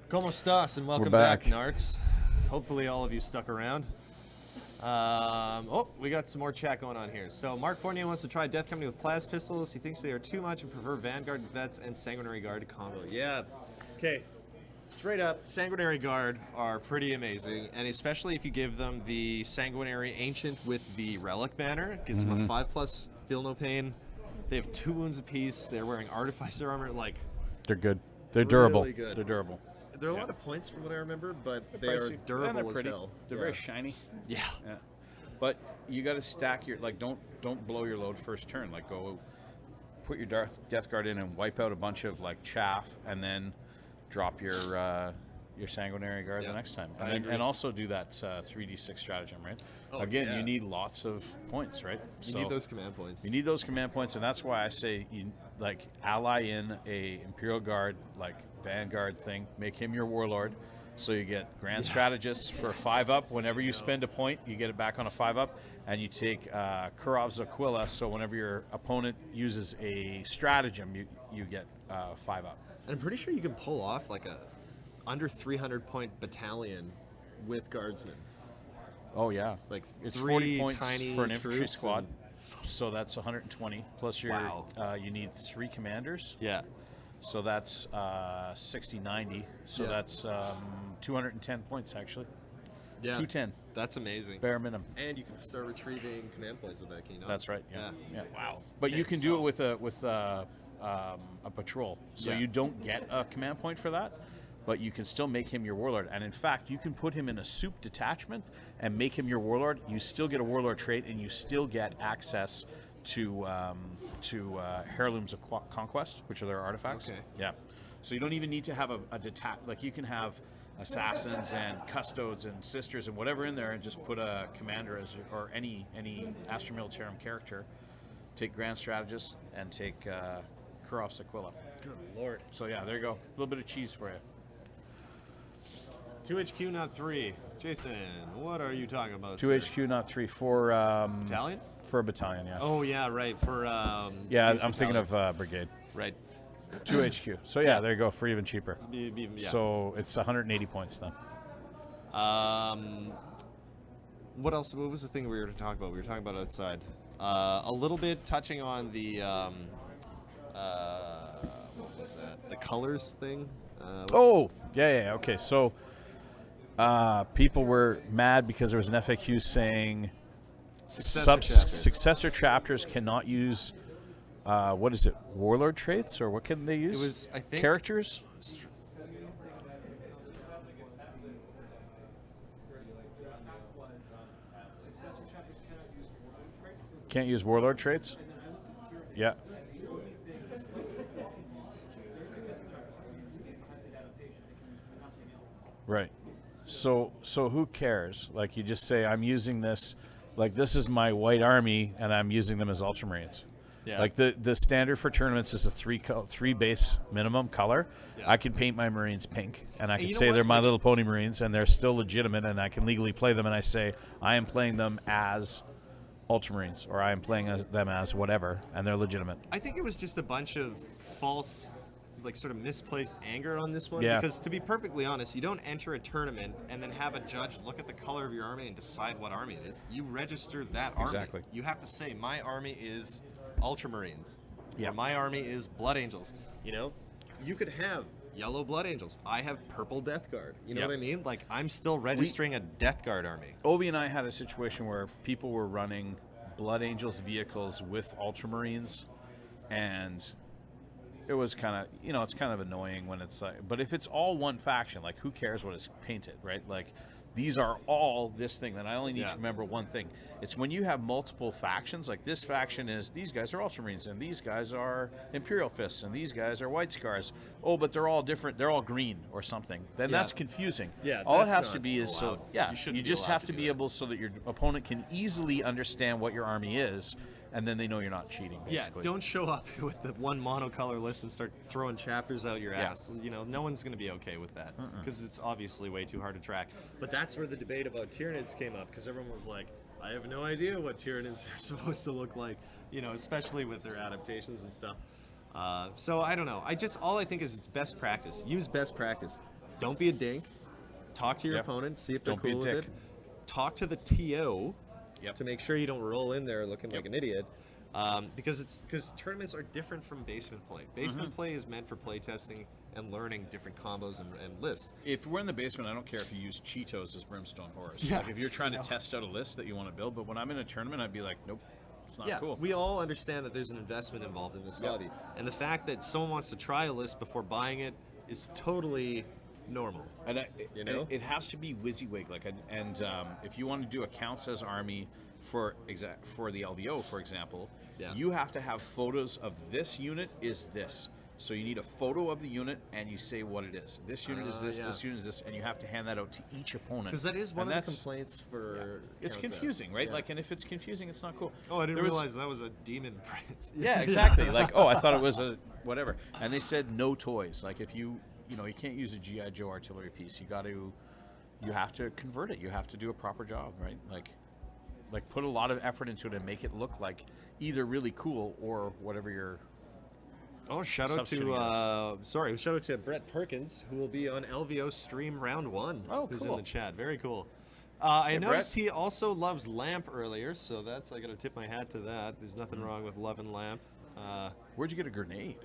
¿Cómo estás? And welcome back, back. Narcs. Hopefully all of you stuck around. We got some more chat going on here. So Mark Fournier wants to try Death Company with Plas pistols. He thinks they are too much and prefer Vanguard Vets and Sanguinary Guard combo. Yeah. Okay. Straight up, Sanguinary Guard are pretty amazing, and especially if you give them the Sanguinary Ancient with the Relic banner. It gives them a 5+, feel no pain. They have 2 wounds apiece. They're wearing Artificer armor. Like, They're good. They're durable. Really good. They're durable. they're a lot of points from what I remember, but they They're are pricey. durable They're as pretty. hell. They're very shiny. Yeah. Yeah. But you got to stack your don't blow your load first turn. Like go put your Death Guard in and wipe out a bunch of like chaff, and then drop your Sanguinary Guard the next time. And also do that 3d6 stratagem, right? Oh, Again, yeah. you need lots of points, right? You need those command points. You need those command points, and that's why I say you like ally in a Imperial Guard like Vanguard thing. Make him your warlord, so you get Grand Strategist for 5-up. Whenever you spend a point, you get it back on a 5-up, and you take Kurov's Aquila. So whenever your opponent uses a stratagem, you get 5-up. And I'm pretty sure you can pull off like a under 300 point battalion with guardsmen. Oh yeah, Like it's 3 40 points tiny for an infantry troops squad. and- So that's 120 plus your. Wow. You need 3 commanders. Yeah. So that's 60, 90. So Yeah. that's 210 points, actually. Yeah. 210, That's amazing. bare minimum. And you can start retrieving command points with that, can you not? That's right. Yeah. Yeah. Wow. But you Okay, can do so- it with a patrol. So Yeah. you don't get a command point for that, but you can still make him your warlord. And in fact, you can put him in a soup detachment and make him your warlord. You still get a warlord trait, and you still get access to Heirlooms of Conquest, which are their artifacts. Okay. Yeah. So you don't even need to have a detach. Like you can have assassins and custodes and sisters and whatever in there, and just put a commander as or any Astra Militarum character. Take Grand Strategist and take Kurov's Aquila. Good lord. So yeah, there you go. A little bit of cheese for you. 2HQ, not 3. Jason, what are you talking about? 2 sir? HQ, not 3. For Battalion? for a battalion, yeah. Oh yeah, right. For Yeah, Steve's I'm thinking battalion. of brigade. Right. 2 HQ. So yeah, there you go, for even cheaper. Yeah. So it's 180 points then. What else? What was the thing we were talking about? We were talking about outside. A little bit touching on the what was that? The colors thing. Oh, yeah. Okay, so people were mad because there was an FAQ saying successor chapters cannot use what is it? Warlord traits, or what can they use? It was, I think, characters. Can't use warlord traits. Yeah. Right. So who cares? Like you just say, I'm using this, like this is my white army, and I'm using them as Ultramarines. Yeah. Like the standard for tournaments is a three base minimum color. Yeah. I can paint my Marines pink, and I can you know say what? they're My Like- Little Pony Marines, and they're still legitimate, and I can legally play them, and I say I am playing them as Ultramarines, or I am playing them as whatever, and they're legitimate. I think it was just a bunch of false, like sort of misplaced anger on this one. Yeah. Because to be perfectly honest, you don't enter a tournament and then have a judge look at the color of your army and decide what army it is. You register that army. Exactly. You have to say, my army is Ultramarines. Yeah. Or my army is Blood Angels. You know, you could have yellow Blood Angels. I have purple Death Guard. You know Yep. what I mean? Like, I'm still registering a Death Guard army. Obi and I had a situation where people were running Blood Angels vehicles with Ultramarines, and it was kind of, it's kind of annoying when it's like, but if it's all one faction, like who cares what is painted, right? Like these are all this thing, then I only need Yeah. to remember one thing. It's when you have multiple factions, like this faction is, these guys are Ultramarines, and these guys are Imperial Fists, and these guys are White Scars. Oh, but they're all different, they're all green or something. Then Yeah. that's confusing. Yeah, all it that's has to not be is allowed. so, yeah, You shouldn't you be just allowed have to to do be that. able so that your opponent can easily understand what your army is, and then they know you're not cheating, basically. Yeah, don't show up with the one monocolor list and start throwing chapters out your ass. You know, no one's going to be okay with that because it's obviously way too hard to track. But that's where the debate about Tyranids came up, because everyone was like, I have no idea what Tyranids are supposed to look like, especially with their adaptations and stuff. So I don't know. All I think is it's best practice. Use best practice. Don't be a dink. Talk to your Yep. opponent, see if they're Don't be a cool with dick. it. Talk to the TO Yep. to make sure you don't roll in there looking like Yep. an idiot. Because tournaments are different from basement play. Basement play is meant for play testing and learning different combos and lists. If we're in the basement, I don't care if you use Cheetos as Brimstone Horse. Yeah, Like if you're trying to no. test out a list that you want to build, but when I'm in a tournament, I'd be like, nope, it's not Yeah, cool. we all understand that there's an investment involved in this Yep. hobby. And the fact that someone wants to try a list before buying it is totally normal. And You know? it has to be WYSIWYG. If you want to do accounts as Army for the LVO, for example, Yeah. you have to have photos of this unit is this. So you need a photo of the unit, and you say what it is. This unit is this. Yeah. This unit is this, and you have to hand that out to each opponent. Because that is one And of the that's- complaints for. It's counts as. confusing, right? Yeah. Like, and if it's confusing, it's not cool. Oh, I didn't There was- realize that was a demon prince. Yeah, exactly. Like, oh, I thought it was a whatever. And they said no toys. Like, if you can't use a GI Joe artillery piece. You have to convert it. You have to do a proper job, right? Like put a lot of effort into it and make it look like either really cool or whatever you're. Oh, shout out to Brett Perkins, who will be on LVO stream round 1. Oh, who's cool. in the chat. Very cool. I Hey, noticed Brett. he also loves Lamp earlier, so I got to tip my hat to that. There's nothing wrong with loving Lamp. Where'd you get a grenade?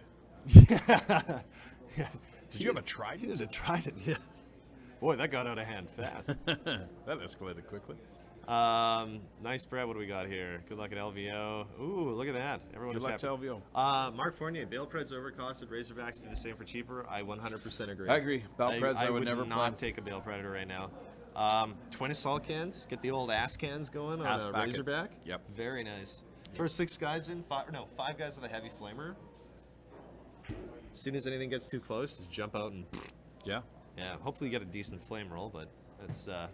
Yeah. Did you have a He trident? did a trident, yeah. Boy, that got out of hand fast. That escalated quickly. Nice, Brett. What do we got here? Good luck at LVO. Ooh, look at that. Everyone Good is luck happy. to LVO. Mark Fournier, Bale Preds overcosted. Razorbacks do the same for cheaper. I 100% agree. I agree. Bale Preds, I would never not play. take a Bale Predator right now. Twin assault cans. Get the old ass cans going on Ass a packet. Razorback. Yep. Very nice. First 6 guys in, 5 guys with a heavy flamer. As soon as anything gets too close, just jump out and Yeah. yeah. Hopefully you get a decent flame roll, but that's yeah.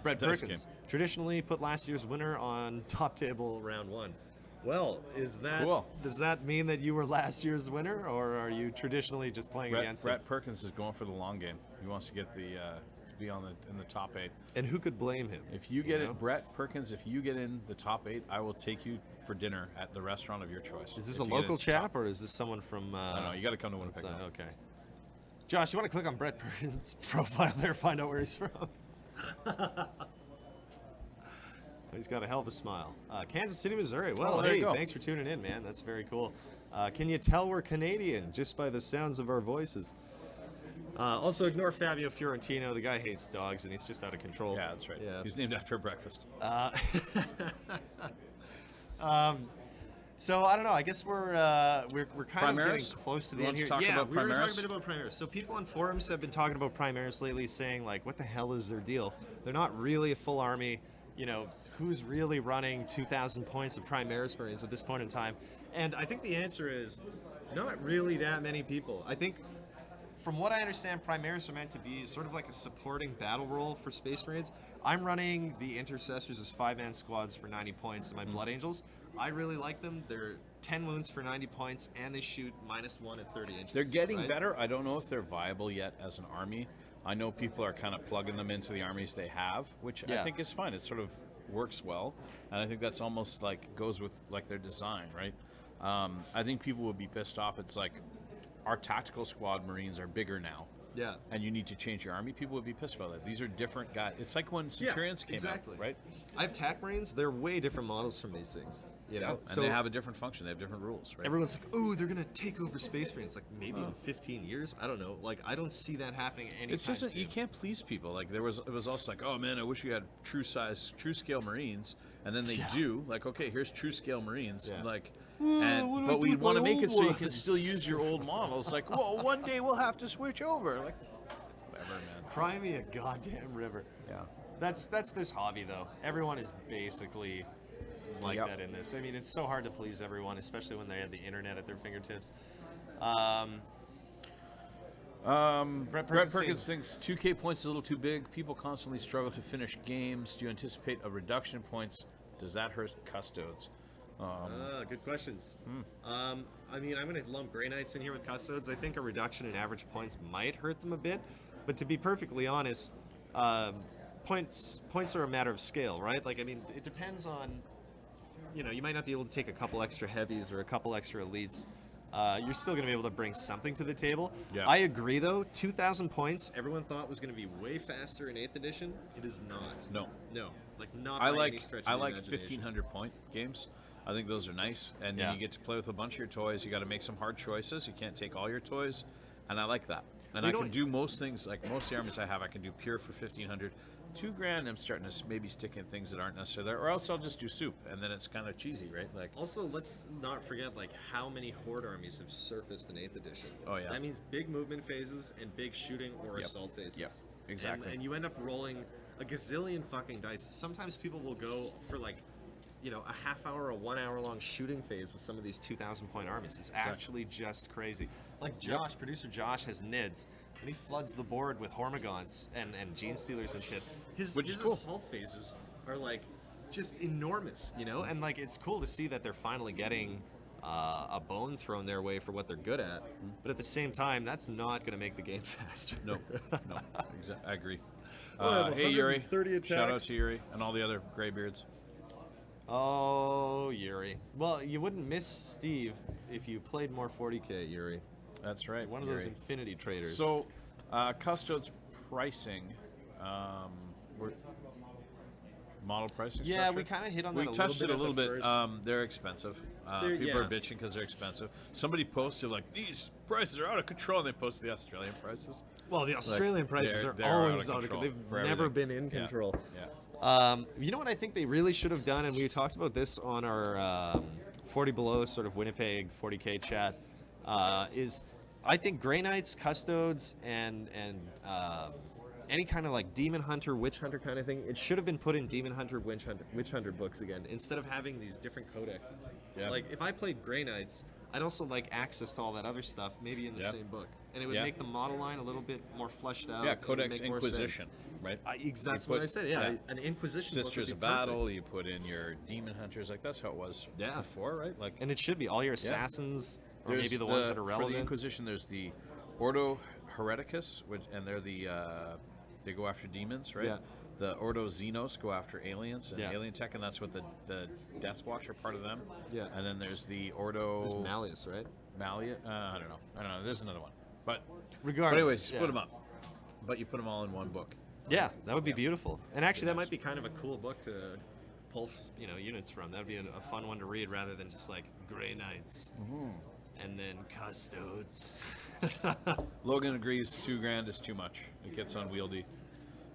Brett It's a dice Perkins traditionally put last year's winner on top table round 1. Well, Cool. does that mean that you were last year's winner, or are you traditionally just playing against him? Brett Perkins is going for the long game. He wants to get to be in the top 8. And who could blame him? If you get know? it, Brett Perkins, if you get in the top 8, I will take you for dinner at the restaurant of your choice. Is this If a you get local into top- chap, or is this someone from? I don't know. You got to come to Winnipeg. outside? Okay. Josh, you want to click on Brett Perkins' profile there, find out where he's from. He's got a hell of a smile. Kansas City, Missouri. Well, there you hey, go. thanks for tuning in, man. That's very cool. Can you tell we're Canadian just by the sounds of our voices? Also, ignore Fabio Fiorentino. The guy hates dogs, and he's just out of control. Yeah, that's right. Yeah. He's named after breakfast. So I don't know. I guess we're kind of getting Primaris? close to You the want end to here. talk Yeah, about we were talking Primaris? a bit about Primaris. So people on forums have been talking about Primaris lately, saying like, "What the hell is their deal? They're not really a full army. Who's really running 2,000 points of Primaris Marines at this point in time?" And I think the answer is not really that many people. I think, from what I understand, Primaris are meant to be sort of like a supporting battle role for Space Marines. I'm running the Intercessors as 5-man squads for 90 points and my Blood Angels. I really like them. They're 10 wounds for 90 points, and they shoot -1 at 30 inches. They're getting right? better. I don't know if they're viable yet as an army. I know people are kind of plugging them into the armies they have, which I Yeah. think is fine. It sort of works well, and I think that's almost like goes with like their design, right? I think people would be pissed off. It's like our tactical squad Marines are bigger now, Yeah. and you need to change your army. People would be pissed about that. These are different guys. It's like when Yeah, Centurions came exactly. out, right? I have TAC Marines. They're way different models from these things. And they have a different function. They have different rules, right? Everyone's like, "Oh, they're gonna take over Space Marines." Like maybe in 15 years. I don't know. Like I don't see that happening anytime It's just that soon. you can't please people. Like it was also like, oh man, I wish you had true scale Marines, and then they do. Like, okay, here's true scale Marines. Yeah. Like, what do I but do we with want to my make it old so you can ones? still use your old models. Like, well, one day we'll have to switch over. Like, whatever, man. Cry me a goddamn river. Yeah. That's this hobby though. Everyone is basically like Yep. that in this. I mean, it's so hard to please everyone, especially when they have the internet at their fingertips. Brett Perkins Perkins thinks 2K points is a little too big. People constantly struggle to finish games. Do you anticipate a reduction in points? Does that hurt custodes? Good questions. I mean, I'm going to lump Grey Knights in here with Custodes. I think a reduction in average points might hurt them a bit. But to be perfectly honest, points are a matter of scale, right? Like, I mean, it depends on, you might not be able to take a couple extra heavies or a couple extra elites. You're still going to be able to bring something to the table. Yeah. I agree, though. 2,000 points, everyone thought was going to be way faster in 8th edition. It is not. No. Like, not I by any like stretch I of the like imagination. 1,500 point games. I think those are nice, and Yeah. then you get to play with a bunch of your toys. You got to make some hard choices. You can't take all your toys, and I like that. And You I know can what- do most things, like most of the armies I have, I can do pure for 1,500. $2,000, I'm starting to maybe stick in things that aren't necessarily there, or else I'll just do soup, and then it's kind of cheesy, right? Like, Also, let's not forget like how many horde armies have surfaced in 8th edition. Oh, yeah. That means big movement phases and big shooting or Yep. assault phases. Yep, exactly. And you end up rolling a gazillion fucking dice. Sometimes people will go for like, a half hour or 1 hour long shooting phase with some of these 2,000 point armies. It's actually just crazy. Like Josh, producer Josh has NIDS, and he floods the board with Hormigons and Gene Stealers and shit. His Which is cool. assault phases are like just enormous, and like it's cool to see that they're finally getting a bone thrown their way for what they're good at. But at the same time, that's not going to make the game faster. no, I agree. I have Hey, Yuri. 130 Shout out attacks. to Yuri and all the other graybeards. Oh, Yuri. Well, you wouldn't miss Steve if you played more 40k, Yuri. That's right. One of those Yuri. infinity traders. So, Custodes pricing, we're, model pricing. Yeah, structure? we kinda hit on We that a touched little it a bit little at bit. the first. They're expensive. They're- People are yeah. bitching because they're expensive. Somebody posted like these prices are out of control, and they posted the Australian prices. well, the Australian prices they're- are they're always out out of of control They've for never everything. been in Yeah. control. Yeah. You know what I think they really should have done, and we talked about this on our 40 Below sort of Winnipeg 40k chat, is I think Grey Knights, Custodes, and any kind of like Demon Hunter, Witch Hunter kind of thing, it should have been put in Demon Hunter, Witch Hunter books again, instead of having these different codexes. Yeah. Like, if I played Grey Knights, I'd also like access to all that other stuff, maybe in the Yeah. same book. And it would Yeah. make the model line a little bit more fleshed out. Yeah, It would Codex make more sense. Inquisition, right? That's You what put- I said. Yeah, an Inquisition book would Sisters be of perfect. Battle. You put in your Demon Hunters, like that's how it was Yeah. before, right? Like, And it should be all your assassins, or there's maybe the ones that are For the relevant. Inquisition, there's the Ordo Hereticus, and they're they go after demons, right? Yeah. The Ordo Xenos go after aliens and Yeah. alien tech, and that's what the Death Watch are part of them. Yeah. And then there's the Ordo There's Malleus, right? Malia. I don't know. There's another one, but Regardless, anyways, split yeah. them up. But you put them all in one book. Yeah, that would be beautiful. And actually, that nice. might be kind of a cool book to pull, units from. That would be a fun one to read rather than just like Grey Knights and then Custodes. Logan agrees $2,000 is too much. It gets unwieldy.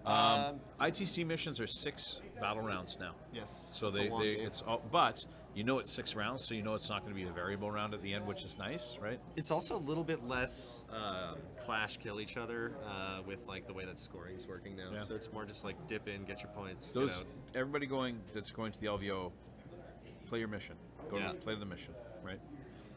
ITC missions are 6 battle rounds now. Yes. So it's a long game. it's all, but it's 6 rounds, so it's not going to be a variable round at the end, which is nice, right? It's also a little bit less clash kill each other with like the way that scoring's working now. Yeah. So it's more just like dip in, get your points, Those get out. everybody that's going to the LVO, play your mission. Yeah. Play the mission, right?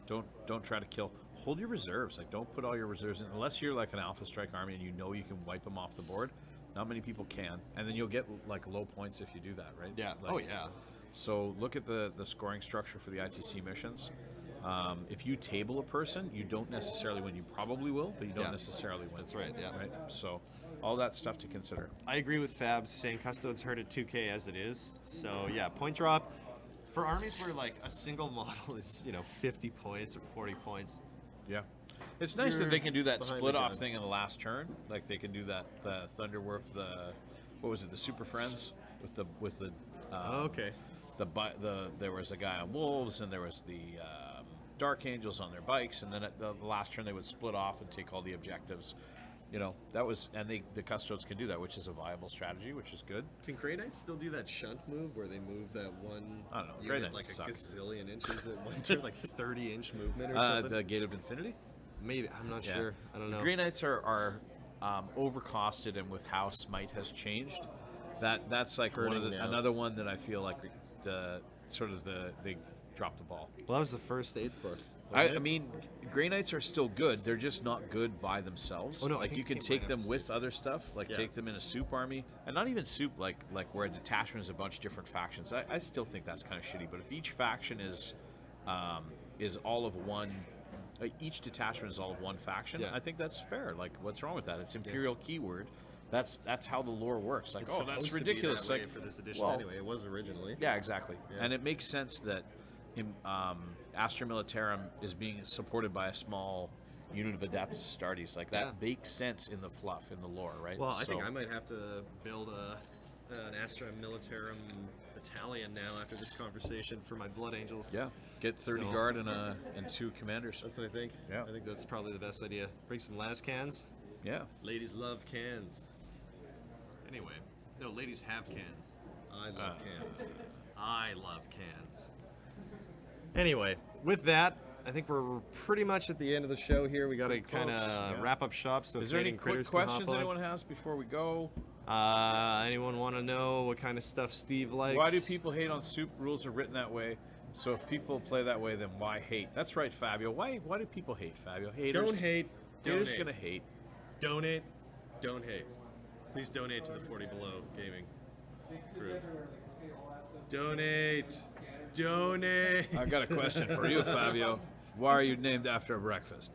Don't try to kill. Hold your reserves. Like, don't put all your reserves in unless you're like an Alpha Strike army and you can wipe them off the board. Not many people can, and then you'll get like low points if you do that, right? Yeah. Like, Oh yeah. So look at the scoring structure for the ITC missions. If you table a person, you don't necessarily win. You probably will, but you don't Yeah. necessarily win. That's right, yeah. Right. So all that stuff to consider. I agree with Fabs saying Custodes hurt at 2K as it is. So yeah, point drop for armies where like a single model is 50 points or 40 points. Yeah. It's nice that You're they can do that behind split the off gun. thing in the last turn. Like they can do that the Thunderwolf, what was it, the Super Friends with the Okay. there was a guy on wolves and there was the Dark Angels on their bikes, and then at the last turn they would split off and take all the objectives. That was, and the Custodes can do that, which is a viable strategy, which is good. Can Grey Knights still do that shunt move where they move that one? I don't know. Grey unit Knights like a suck. gazillion inches at one turn, like 30-inch movement or something. The Gate of Infinity. Maybe I'm not Yeah. sure. I don't know. Grey Knights are overcosted, and with how Smite has changed, that's like Hurting now. another one that I feel like they dropped the ball. Well, that was the first 8th book. I wasn't it? mean, Grey Knights are still good. They're just not good by themselves. Oh, no, I like think you can it came take right them after with other stuff, like Yeah. take them in a soup army, and not even soup, like where a detachment is a bunch of different factions. I still think that's kind of shitty. But if each faction is all of one, each detachment is all of one faction, Yeah. I think that's fair. Like, what's wrong with that? It's Imperial keyword. That's how the lore works. Like, It's oh, that's supposed to be ridiculous. that way Like, for this edition well, anyway. It was originally. yeah, exactly. Yeah. And it makes sense that Astra Militarum is being supported by a small unit of Adeptus Astartes. Like, that Yeah. makes sense in the fluff, in the lore, right? Well, I So- think I might have to build an Astra Militarum battalion now after this conversation for my Blood Angels. Yeah, get 30 So- guard and 2 commanders. That's what I think. Yeah. I think that's probably the best idea. Bring some las cans. Yeah. Ladies love cans. Anyway, no, ladies have cans. I love cans. I love cans. Anyway, with that, I think we're pretty much at the end of the show here. We got to kind close, of yeah. wrap up shop so Is there any Canadian quick critters can hop questions on. anyone has before we go? Anyone want to know what kind of stuff Steve likes? Why do people hate on soup? Rules are written that way. So if people play that way, then why hate? That's right, Fabio. Why do people hate, Fabio? Haters. Don't hate. Haters Donate. gonna hate. Donate. Don't hate. Please donate to the 40 Below Gaming group. Donate. Donate. I've got a question for you, Fabio. Why are you named after a breakfast?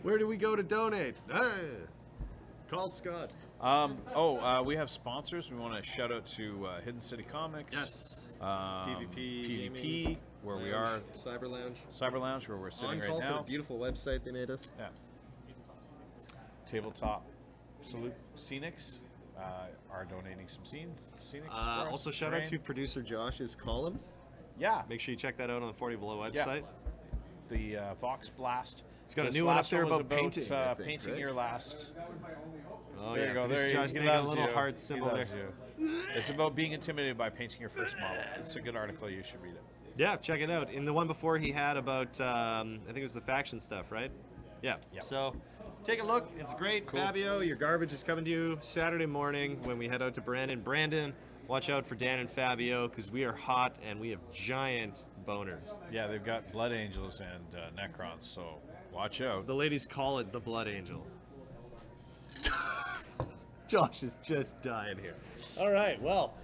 Where do we go to donate? Call Scott. We have sponsors. We want to shout out to Hidden City Comics. Yes. PvP, Gaming, where we are. Cyber Lounge. Cyber Lounge, where we're sitting On right call for now. the beautiful website they made us. Yeah. Tabletop Salute Scenics are donating some scenes. Scenics. for us. Also, shout out to Terrain. producer Josh's column. Yeah. Make sure you check that out on the 40 Below Yeah. website. The Vox Blast. It's got a This new one up last there was about painting, I think, painting right? your last. Oh, There yeah. you go. Producer There Josh he made a loves little you. heart He symbol there. loves you. It's about being intimidated by painting your first model. It's a good article. You should read it. Yeah, check it out. In the one before, he had about I think it was the faction stuff, right? Yeah. Yep. So take a look. It's great. Cool. Fabio, your garbage is coming to you Saturday morning when we head out to Brandon. Brandon, watch out for Dan and Fabio because we are hot and we have giant boners. Yeah, they've got Blood Angels and Necrons, so watch out. The ladies call it the Blood Angel. Josh is just dying here. All right. Well,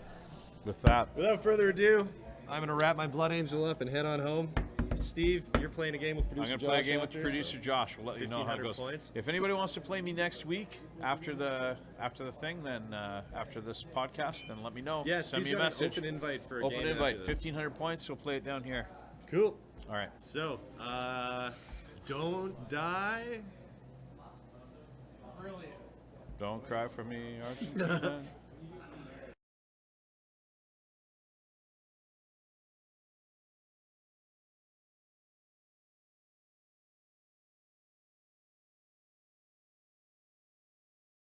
With that, without further ado, I'm going to wrap my Blood Angel up and head on home. Steve, you're playing a game with I'm producer going to Josh play a game with after, producer so- Josh. We'll let you know how it 1,500 goes. points. If anybody wants to play me next week after the thing, then after this podcast, then let me know. Yeah, Send Steve's me a got message. an open invite for a Open game invite, after this. 1,500 points. We'll play it down here. Cool. All right. So, don't die. Don't cry for me, Argentina.